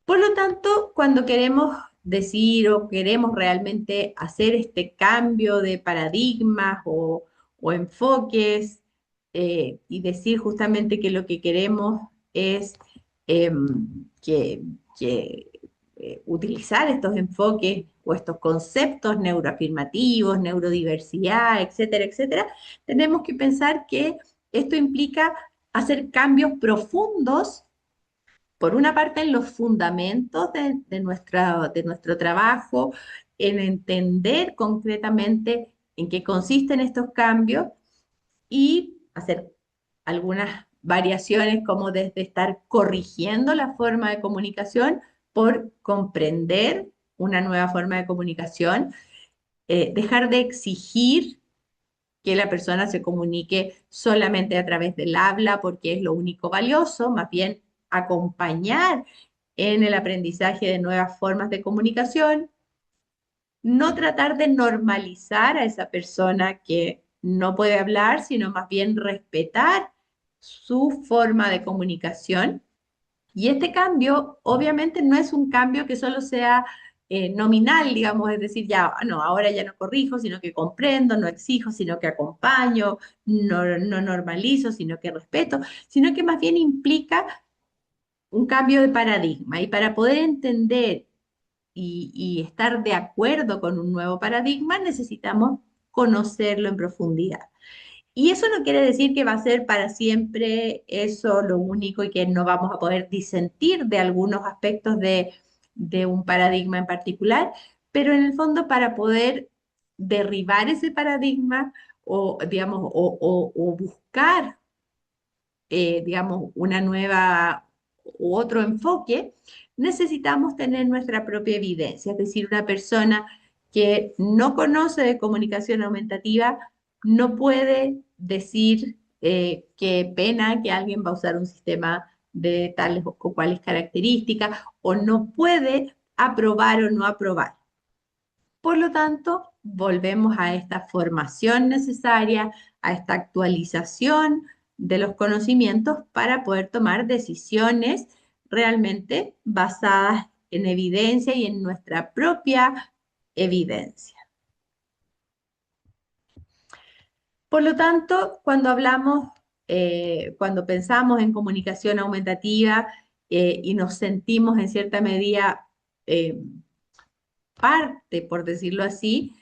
Por lo tanto, cuando queremos decir o queremos realmente hacer este cambio de paradigmas o enfoques y decir justamente que lo que queremos es que, que utilizar estos enfoques o estos conceptos neuroafirmativos, neurodiversidad, etcétera, etcétera, tenemos que pensar que esto implica hacer cambios profundos por una parte, en los fundamentos de nuestro trabajo, en entender concretamente en qué consisten estos cambios y hacer algunas variaciones como desde estar corrigiendo la forma de comunicación por comprender una nueva forma de comunicación, dejar de exigir que la persona se comunique solamente a través del habla porque es lo único valioso, más bien acompañar en el aprendizaje de nuevas formas de comunicación, no tratar de normalizar a esa persona que no puede hablar, sino más bien respetar su forma de comunicación. Y este cambio, obviamente, no es un cambio que solo sea nominal, digamos, es decir, ya, no, ahora ya no corrijo, sino que comprendo, no exijo, sino que acompaño, no normalizo, sino que respeto, sino que más bien implica un cambio de paradigma. Y para poder entender y estar de acuerdo con un nuevo paradigma, necesitamos conocerlo en profundidad. Y eso no quiere decir que va a ser para siempre eso lo único y que no vamos a poder disentir de algunos aspectos de un paradigma en particular, pero en el fondo para poder derribar ese paradigma o, digamos, o buscar, digamos, una nueva u otro enfoque, necesitamos tener nuestra propia evidencia, es decir, una persona que no conoce de comunicación aumentativa no puede decir qué pena que alguien va a usar un sistema de tales o cuales características o no puede aprobar o no aprobar. Por lo tanto, volvemos a esta formación necesaria, a esta actualización de los conocimientos para poder tomar decisiones realmente basadas en evidencia y en nuestra propia evidencia. Por lo tanto, cuando pensamos en comunicación aumentativa y nos sentimos en cierta medida eh, parte, por decirlo así,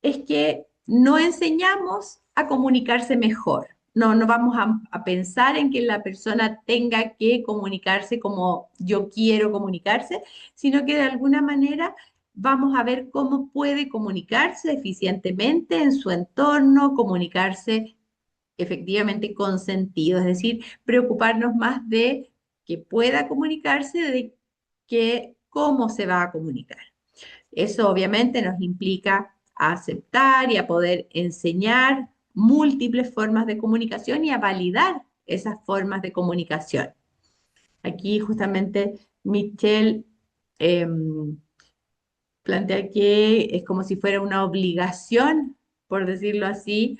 es que no enseñamos a comunicarse mejor. No vamos a pensar en que la persona tenga que comunicarse como yo quiero comunicarse, sino que de alguna manera vamos a ver cómo puede comunicarse eficientemente en su entorno, comunicarse efectivamente con sentido, es decir, preocuparnos más de que pueda comunicarse, de que cómo se va a comunicar. Eso obviamente nos implica a aceptar y a poder enseñar múltiples formas de comunicación y a validar esas formas de comunicación. Aquí justamente Michelle eh, plantea que es como si fuera una obligación, por decirlo así,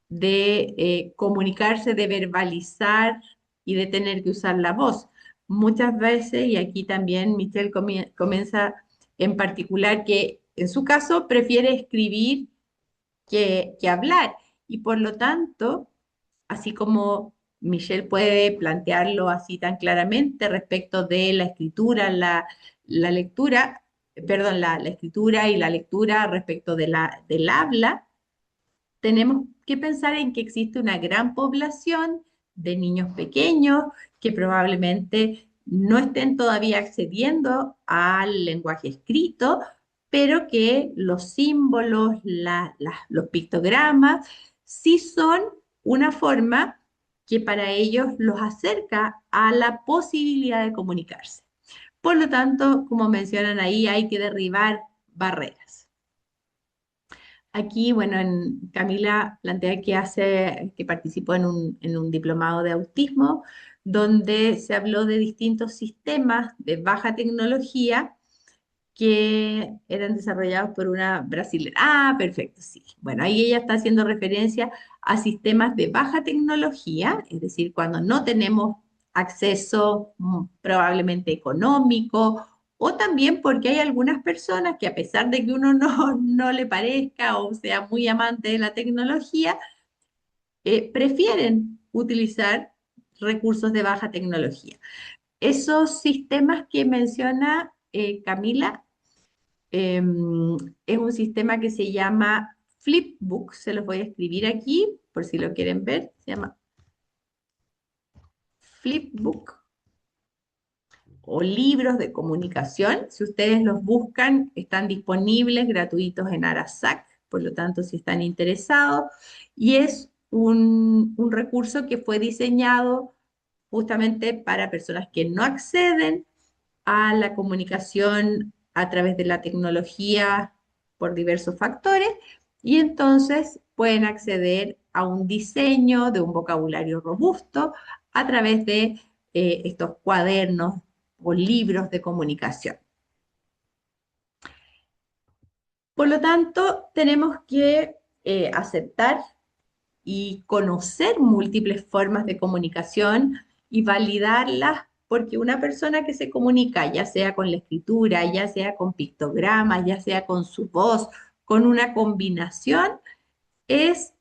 de comunicarse, de verbalizar y de tener que usar la voz. Muchas veces, y aquí también Michelle comienza en particular que en su caso prefiere escribir que hablar y por lo tanto, así como Michelle puede plantearlo así tan claramente respecto de la escritura, la lectura, perdón, la escritura y la lectura respecto de del habla, tenemos que pensar en que existe una gran población de niños pequeños que probablemente no estén todavía accediendo al lenguaje escrito, pero que los símbolos, los pictogramas, sí son una forma que para ellos los acerca a la posibilidad de comunicarse. Por lo tanto, como mencionan ahí, hay que derribar barreras. Aquí, bueno, Camila plantea que participó en un diplomado de autismo, donde se habló de distintos sistemas de baja tecnología que eran desarrollados por una brasileña. Ah, perfecto, sí. Bueno, ahí ella está haciendo referencia a sistemas de baja tecnología, es decir, cuando no tenemos acceso probablemente económico, o también porque hay algunas personas que a pesar de que uno no le parezca o sea muy amante de la tecnología, prefieren utilizar recursos de baja tecnología. Esos sistemas que menciona Camila, es un sistema que se llama Flipbook, se los voy a escribir aquí por si lo quieren ver, se llama Flipbook o libros de comunicación. Si ustedes los buscan, están disponibles gratuitos en Arasac, por lo tanto, si están interesados, y es un recurso que fue diseñado justamente para personas que no acceden a la comunicación a través de la tecnología por diversos factores y entonces pueden acceder a un diseño de un vocabulario robusto a través de estos cuadernos o libros de comunicación. Por lo tanto, tenemos que aceptar y conocer múltiples formas de comunicación y validarlas, porque una persona que se comunica, ya sea con la escritura, ya sea con pictogramas, ya sea con su voz, con una combinación, es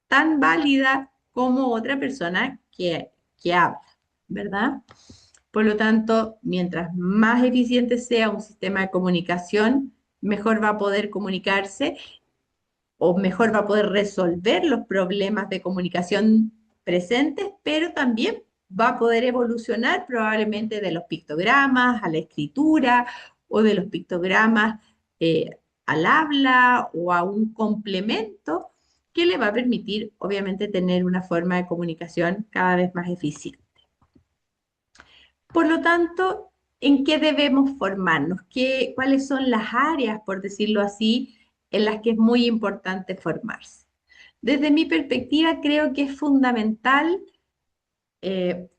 tan válida como otra persona que habla, ¿verdad? Por lo tanto, mientras más eficiente sea un sistema de comunicación, mejor va a poder comunicarse o mejor va a poder resolver los problemas de comunicación presentes, pero también va a poder evolucionar probablemente de los pictogramas a la escritura o de los pictogramas al habla o a un complemento que le va a permitir, obviamente, tener una forma de comunicación cada vez más eficiente. Por lo tanto, ¿en qué debemos formarnos? ¿Cuáles son las áreas, por decirlo así, en las que es muy importante formarse? Desde mi perspectiva, creo que es fundamental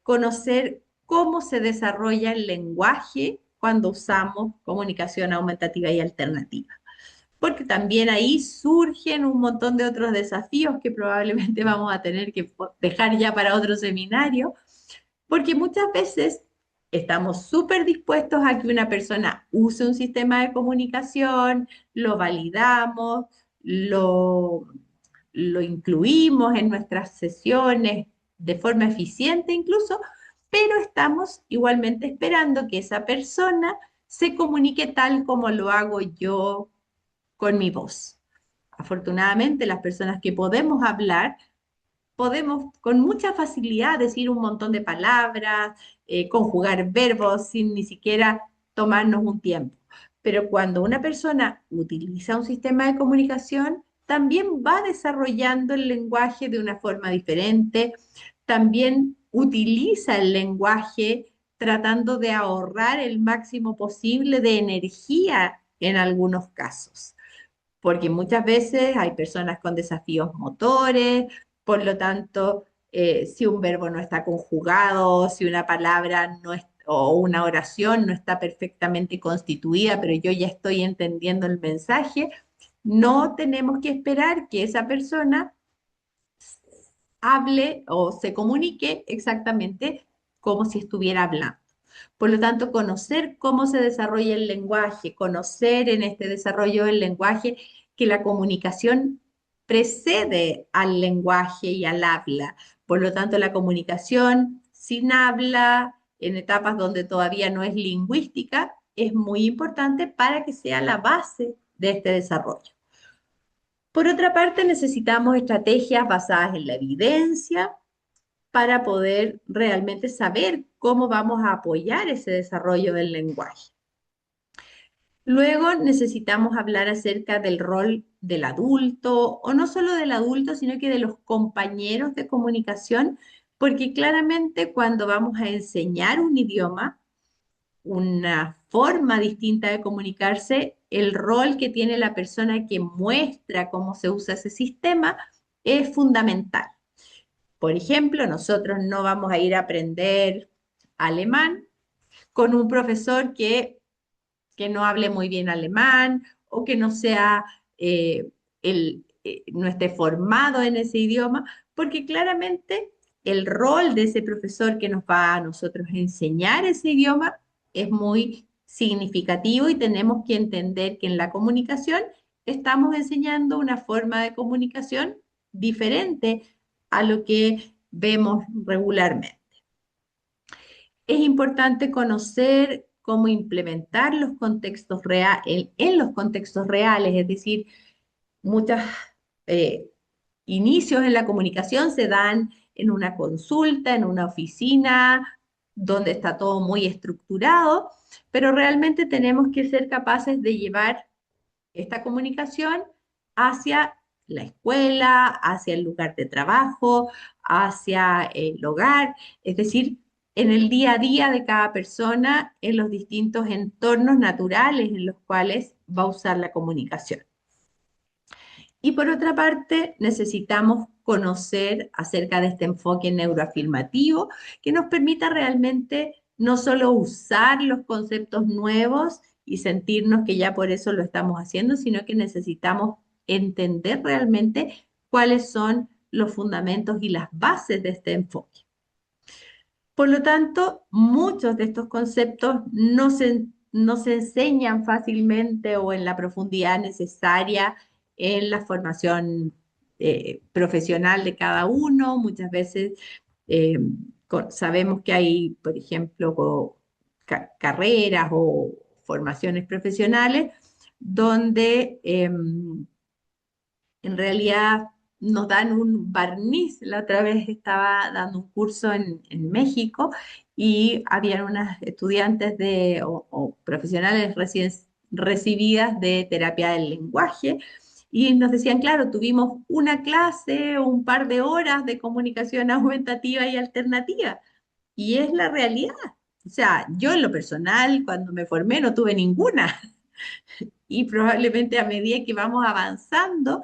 conocer cómo se desarrolla el lenguaje cuando usamos comunicación aumentativa y alternativa, porque también ahí surgen un montón de otros desafíos que probablemente vamos a tener que dejar ya para otro seminario, porque muchas veces estamos súper dispuestos a que una persona use un sistema de comunicación, lo validamos, lo, lo incluimos en nuestras sesiones de forma eficiente incluso, pero estamos igualmente esperando que esa persona se comunique tal como lo hago yo con mi voz. Afortunadamente, las personas que podemos hablar, podemos con mucha facilidad decir un montón de palabras, conjugar verbos sin ni siquiera tomarnos un tiempo. Pero cuando una persona utiliza un sistema de comunicación, también va desarrollando el lenguaje de una forma diferente, también utiliza el lenguaje tratando de ahorrar el máximo posible de energía en algunos casos, porque muchas veces hay personas con desafíos motores, por lo tanto, si un verbo no está conjugado, si una palabra no es, o una oración no está perfectamente constituida, pero yo ya estoy entendiendo el mensaje, no tenemos que esperar que esa persona hable o se comunique exactamente como si estuviera hablando. Por lo tanto, conocer cómo se desarrolla el lenguaje, conocer en este desarrollo del lenguaje que la comunicación precede al lenguaje y al habla. Por lo tanto, la comunicación sin habla, en etapas donde todavía no es lingüística, es muy importante para que sea la base de este desarrollo. Por otra parte, necesitamos estrategias basadas en la evidencia para poder realmente saber cómo vamos a apoyar ese desarrollo del lenguaje. Luego necesitamos hablar acerca del rol del adulto, o no solo del adulto, sino que de los compañeros de comunicación, porque claramente cuando vamos a enseñar un idioma, una forma distinta de comunicarse, el rol que tiene la persona que muestra cómo se usa ese sistema es fundamental. Por ejemplo, nosotros no vamos a ir a aprender alemán con un profesor que no hable muy bien alemán o que no sea, no esté formado en ese idioma, porque claramente el rol de ese profesor que nos va a nosotros enseñar ese idioma es muy significativo y tenemos que entender que en la comunicación estamos enseñando una forma de comunicación diferente a lo que vemos regularmente. Es importante conocer cómo implementar los contextos en los contextos reales, es decir, muchos inicios en la comunicación se dan en una consulta, en una oficina, donde está todo muy estructurado, pero realmente tenemos que ser capaces de llevar esta comunicación hacia la escuela, hacia el lugar de trabajo, hacia el hogar, es decir, en el día a día de cada persona, en los distintos entornos naturales en los cuales va a usar la comunicación. Y por otra parte, necesitamos conocer acerca de este enfoque neuroafirmativo que nos permita realmente no solo usar los conceptos nuevos y sentirnos que ya por eso lo estamos haciendo, sino que necesitamos entender realmente cuáles son los fundamentos y las bases de este enfoque. Por lo tanto, muchos de estos conceptos no se enseñan fácilmente o en la profundidad necesaria en la formación profesional de cada uno. Muchas veces eh, sabemos que hay, por ejemplo, carreras o formaciones profesionales donde en realidad nos dan un barniz. La otra vez estaba dando un curso en México y habían unas estudiantes o profesionales recibidas de terapia del lenguaje y nos decían, claro, tuvimos una clase, un par de horas de comunicación aumentativa y alternativa. Y es la realidad. O sea, yo en lo personal, cuando me formé, no tuve ninguna. Y probablemente a medida que vamos avanzando,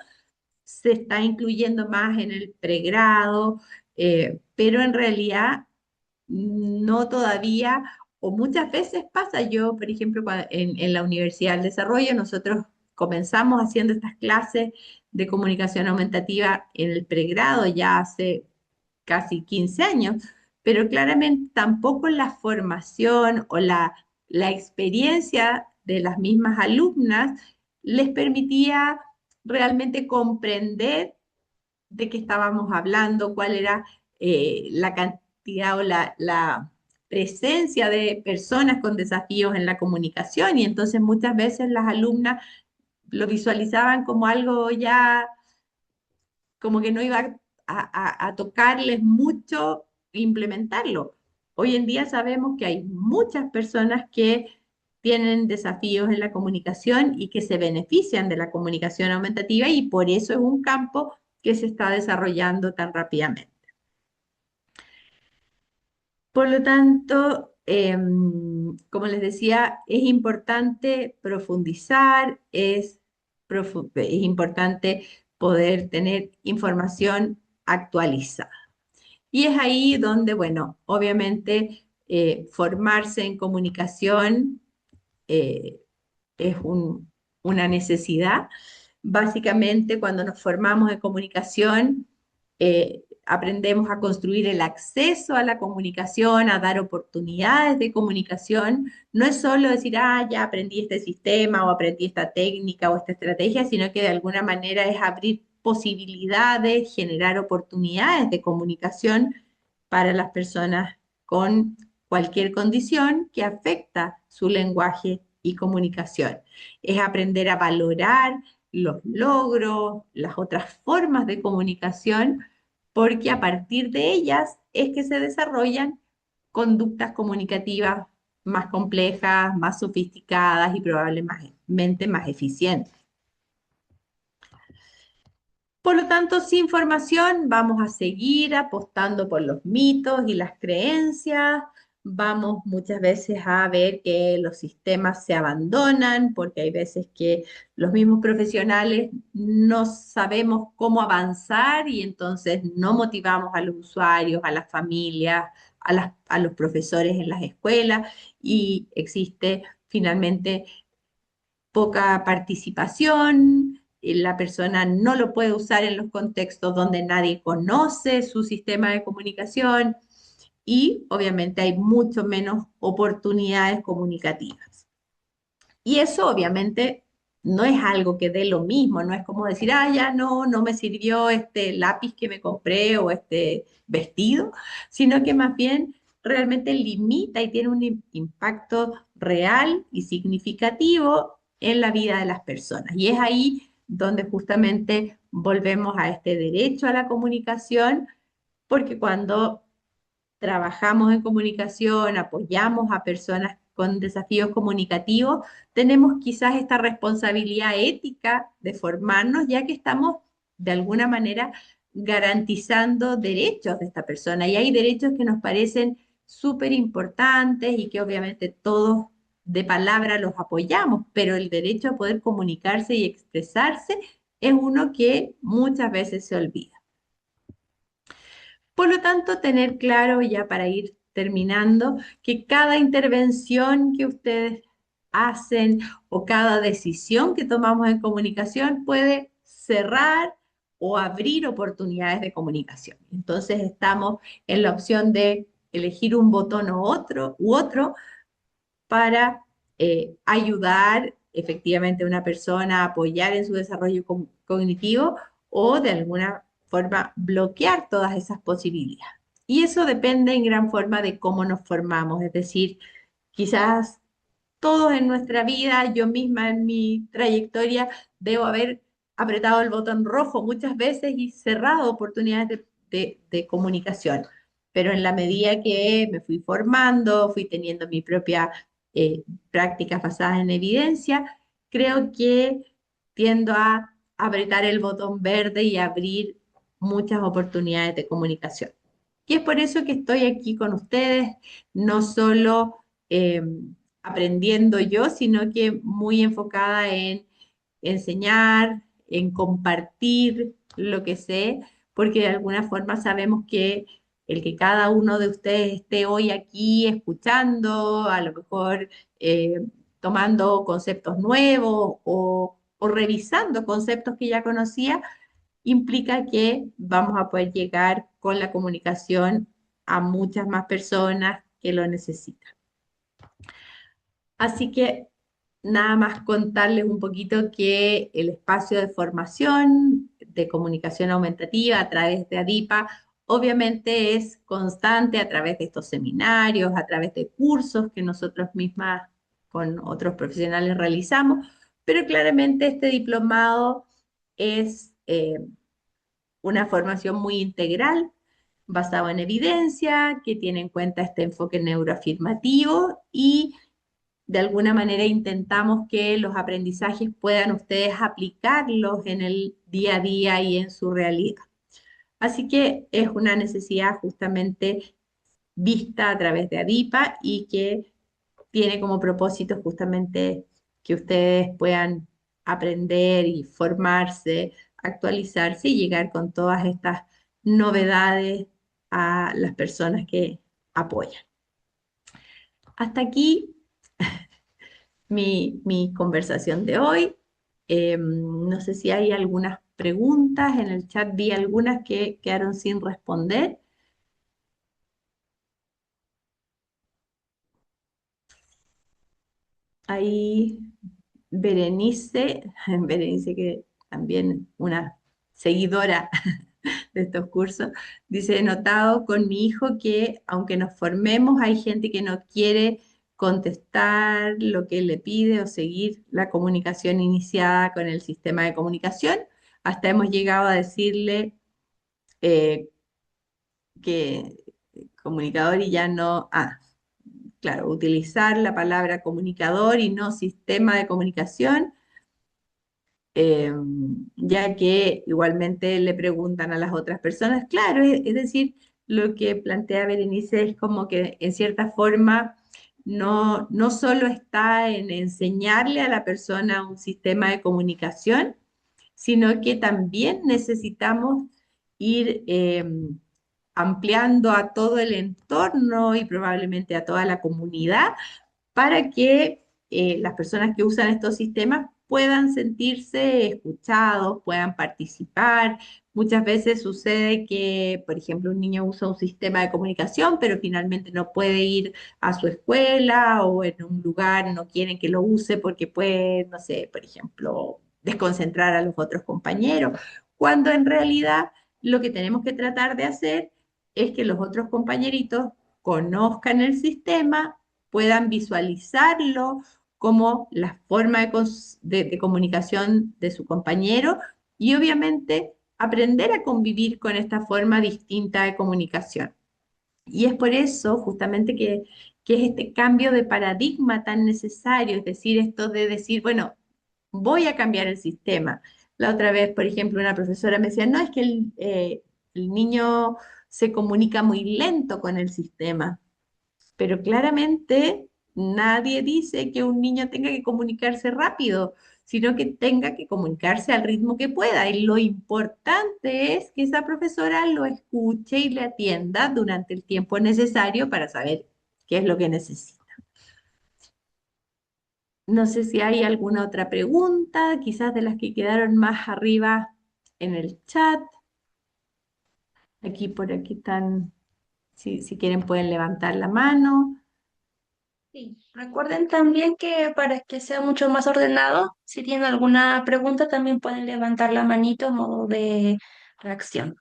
se está incluyendo más en el pregrado, pero en realidad no todavía, o muchas veces pasa. Yo, por ejemplo, en la Universidad del Desarrollo, nosotros comenzamos haciendo estas clases de comunicación aumentativa en el pregrado ya hace casi 15 años, pero claramente tampoco la formación o la experiencia de las mismas alumnas les permitía realmente comprender de qué estábamos hablando, cuál era la cantidad o la presencia de personas con desafíos en la comunicación y entonces muchas veces las alumnas lo visualizaban como algo ya, como que no iba a tocarles mucho implementarlo. Hoy en día sabemos que hay muchas personas que tienen desafíos en la comunicación y que se benefician de la comunicación aumentativa y por eso es un campo que se está desarrollando tan rápidamente. Por lo tanto, como les decía, es importante profundizar, es importante poder tener información actualizada. Y es ahí donde, bueno, obviamente formarse en comunicación eh, es una necesidad. Básicamente, cuando nos formamos en comunicación, aprendemos a construir el acceso a la comunicación, a dar oportunidades de comunicación. No es solo decir, ah, ya aprendí este sistema o aprendí esta técnica o esta estrategia, sino que de alguna manera es abrir posibilidades, generar oportunidades de comunicación para las personas con cualquier condición que afecta su lenguaje y comunicación. Es aprender a valorar los logros, las otras formas de comunicación, porque a partir de ellas es que se desarrollan conductas comunicativas más complejas, más sofisticadas y probablemente más eficientes. Por lo tanto, sin formación vamos a seguir apostando por los mitos y las creencias, vamos muchas veces a ver que los sistemas se abandonan porque hay veces que los mismos profesionales no sabemos cómo avanzar y entonces no motivamos a los usuarios, a las familias, a los profesores en las escuelas y existe finalmente poca participación, la persona no lo puede usar en los contextos donde nadie conoce su sistema de comunicación y obviamente hay mucho menos oportunidades comunicativas. Y eso obviamente no es algo que dé lo mismo, no es como decir, ah, ya no me sirvió este lápiz que me compré o este vestido, sino que más bien realmente limita y tiene un impacto real y significativo en la vida de las personas. Y es ahí donde justamente volvemos a este derecho a la comunicación, porque cuando trabajamos en comunicación, apoyamos a personas con desafíos comunicativos, tenemos quizás esta responsabilidad ética de formarnos, ya que estamos de alguna manera garantizando derechos de esta persona. Y hay derechos que nos parecen súper importantes y que obviamente todos de palabra los apoyamos, pero el derecho a poder comunicarse y expresarse es uno que muchas veces se olvida. Por lo tanto, tener claro ya para ir terminando que cada intervención que ustedes hacen o cada decisión que tomamos en comunicación puede cerrar o abrir oportunidades de comunicación. Entonces estamos en la opción de elegir un botón u otro para ayudar efectivamente a una persona a apoyar en su desarrollo cognitivo o de alguna forma bloquear todas esas posibilidades. Y eso depende en gran forma de cómo nos formamos, es decir, quizás todos en nuestra vida, yo misma en mi trayectoria, debo haber apretado el botón rojo muchas veces y cerrado oportunidades de comunicación. Pero en la medida que me fui formando, fui teniendo mi propia prácticas basadas en evidencia, creo que tiendo a apretar el botón verde y abrir muchas oportunidades de comunicación. Y es por eso que estoy aquí con ustedes, no solo aprendiendo yo, sino que muy enfocada en enseñar, en compartir lo que sé, porque de alguna forma sabemos que el que cada uno de ustedes esté hoy aquí escuchando, a lo mejor tomando conceptos nuevos o revisando conceptos que ya conocía, implica que vamos a poder llegar con la comunicación a muchas más personas que lo necesitan. Así que nada más contarles un poquito que el espacio de formación de comunicación aumentativa a través de ADIPA, obviamente es constante a través de estos seminarios, a través de cursos que nosotros mismas con otros profesionales realizamos, pero claramente este diplomado es una formación muy integral, basado en evidencia, que tiene en cuenta este enfoque neuroafirmativo y de alguna manera intentamos que los aprendizajes puedan ustedes aplicarlos en el día a día y en su realidad. Así que es una necesidad justamente vista a través de ADIPA y que tiene como propósito justamente que ustedes puedan aprender y formarse, actualizarse y llegar con todas estas novedades a las personas que apoyan. Hasta aquí mi conversación de hoy. No sé si hay algunas preguntas. En el chat vi algunas que quedaron sin responder. Ahí Berenice, Berenice que también una seguidora de estos cursos, dice, he notado con mi hijo que aunque nos formemos, hay gente que no quiere contestar lo que él le pide o seguir la comunicación iniciada con el sistema de comunicación. Hasta hemos llegado a decirle eh, que comunicador y ya no, claro, utilizar la palabra comunicador y no sistema de comunicación, eh, ya que igualmente le preguntan a las otras personas. Claro, es decir, lo que plantea Berenice es como que en cierta forma no solo está en enseñarle a la persona un sistema de comunicación, sino que también necesitamos ir ampliando a todo el entorno y probablemente a toda la comunidad para que las personas que usan estos sistemas puedan sentirse escuchados, puedan participar. Muchas veces sucede que, por ejemplo, un niño usa un sistema de comunicación, pero finalmente no puede ir a su escuela o en un lugar no quieren que lo use porque puede, no sé, por ejemplo, desconcentrar a los otros compañeros, cuando en realidad lo que tenemos que tratar de hacer es que los otros compañeritos conozcan el sistema, puedan visualizarlo como la forma de comunicación de su compañero y obviamente aprender a convivir con esta forma distinta de comunicación. Y es por eso justamente que es este cambio de paradigma tan necesario, es decir, esto de decir, bueno, voy a cambiar el sistema. La otra vez, por ejemplo, una profesora me decía, no, es que el niño se comunica muy lento con el sistema. Pero claramente nadie dice que un niño tenga que comunicarse rápido, sino que tenga que comunicarse al ritmo que pueda. Y lo importante es que esa profesora lo escuche y le atienda durante el tiempo necesario para saber qué es lo que necesita. No sé si hay alguna otra pregunta, quizás de las que quedaron más arriba en el chat. Aquí por aquí están, si quieren pueden levantar la mano. Sí, recuerden también que para que sea mucho más ordenado, si tienen alguna pregunta, también pueden levantar la manito en modo de reacción,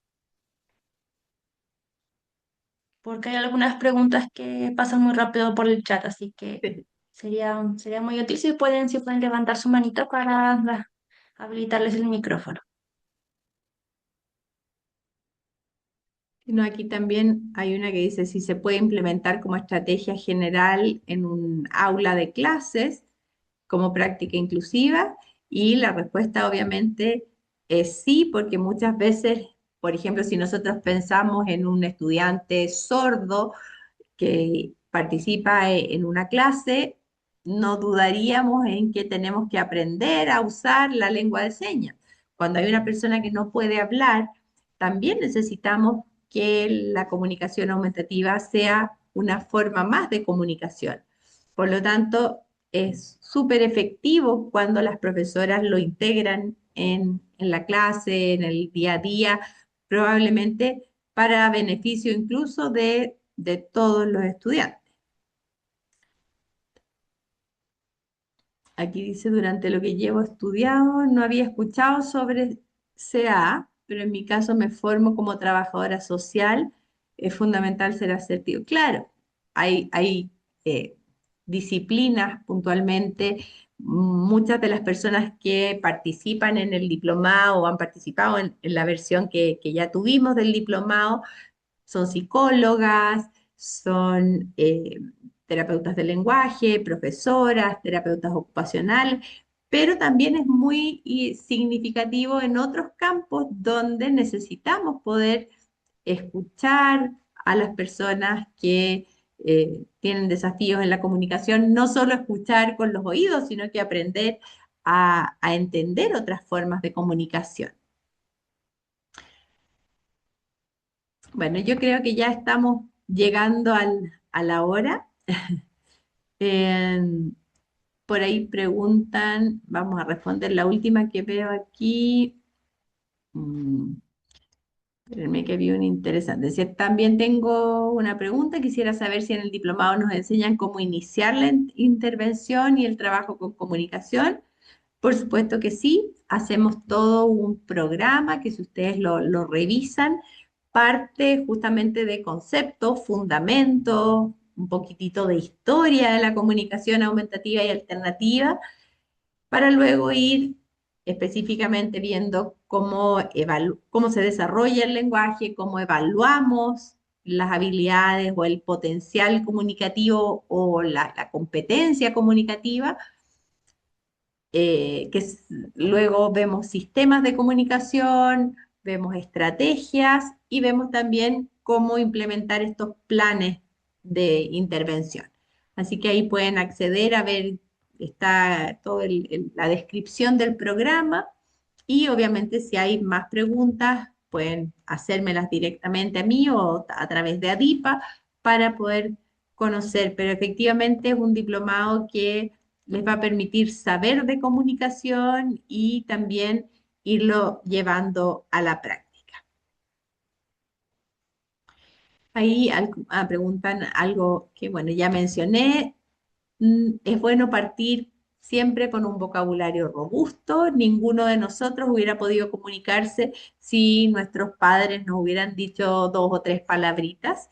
porque hay algunas preguntas que pasan muy rápido por el chat, así que sería muy útil si pueden levantar su manito para habilitarles el micrófono. No, aquí también hay una que dice si se puede implementar como estrategia general en un aula de clases como práctica inclusiva y la respuesta obviamente es sí, porque muchas veces, por ejemplo, si nosotros pensamos en un estudiante sordo que participa en una clase, no dudaríamos en que tenemos que aprender a usar la lengua de señas. Cuando hay una persona que no puede hablar, también necesitamos que la comunicación aumentativa sea una forma más de comunicación. Por lo tanto, es súper efectivo cuando las profesoras lo integran en la clase, en el día a día, probablemente para beneficio incluso de todos los estudiantes. Aquí dice, durante lo que llevo estudiado, no había escuchado sobre CA, pero en mi caso me formo como trabajadora social, es fundamental ser asertivo. Claro, hay eh, disciplinas puntualmente, muchas de las personas que participan en el diplomado o han participado en la versión que ya tuvimos del diplomado, son psicólogas, son terapeutas del lenguaje, profesoras, terapeutas ocupacionales, pero también es muy significativo en otros campos donde necesitamos poder escuchar a las personas que tienen desafíos en la comunicación, no solo escuchar con los oídos, sino que aprender a entender otras formas de comunicación. Bueno, yo creo que ya estamos llegando a la hora. Eh, por ahí preguntan, vamos a responder la última que veo aquí. Mm, Espérenme que vi una interesante. Decía, también tengo una pregunta. Quisiera saber si en el diplomado nos enseñan cómo iniciar la intervención y el trabajo con comunicación. Por supuesto que sí, hacemos todo un programa que si ustedes lo revisan, parte justamente de conceptos, fundamentos, un poquitito de historia de la comunicación aumentativa y alternativa, para luego ir específicamente viendo cómo se desarrolla el lenguaje, cómo evaluamos las habilidades o el potencial comunicativo o la competencia comunicativa luego vemos sistemas de comunicación, vemos estrategias y vemos también cómo implementar estos planes de intervención. Así que ahí pueden acceder a ver, está toda la descripción del programa y obviamente si hay más preguntas pueden hacérmelas directamente a mí o a través de ADIPA para poder conocer, pero efectivamente es un diplomado que les va a permitir saber de comunicación y también irlo llevando a la práctica. Ahí preguntan algo que, bueno, ya mencioné. Es bueno partir siempre con un vocabulario robusto. Ninguno de nosotros hubiera podido comunicarse si nuestros padres nos hubieran dicho dos o tres palabritas.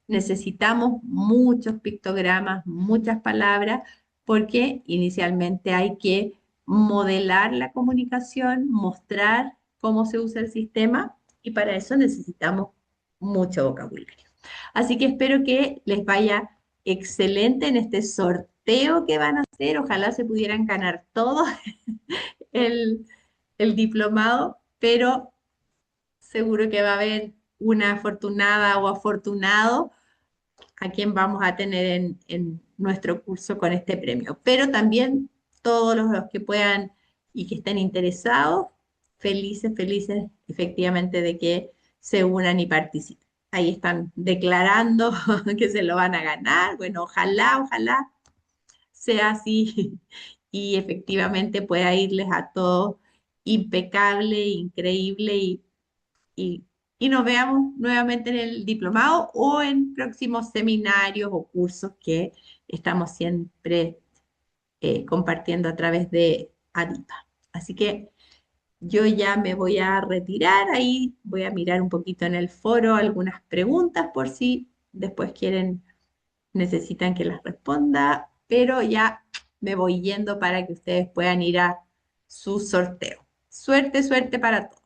Necesitamos muchos pictogramas, muchas palabras, porque inicialmente hay que modelar la comunicación, mostrar cómo se usa el sistema y para eso necesitamos mucho vocabulario. Así que espero que les vaya excelente en este sorteo que van a hacer. Ojalá se pudieran ganar todo el, el diplomado, pero seguro que va a haber una afortunada o afortunado a quien vamos a tener en nuestro curso con este premio. Pero también todos los que puedan y que estén interesados, felices, felices efectivamente de que se unan y participen. Ahí están declarando que se lo van a ganar. Bueno, ojalá, ojalá sea así y efectivamente pueda irles a todos impecable, increíble y, y nos veamos nuevamente en el diplomado o en próximos seminarios o cursos que estamos siempre compartiendo a través de ADIPA. Así que yo ya me voy a retirar, ahí voy a mirar un poquito en el foro algunas preguntas por si después necesitan que las responda, pero ya me voy yendo para que ustedes puedan ir a su sorteo. Suerte, suerte para todos.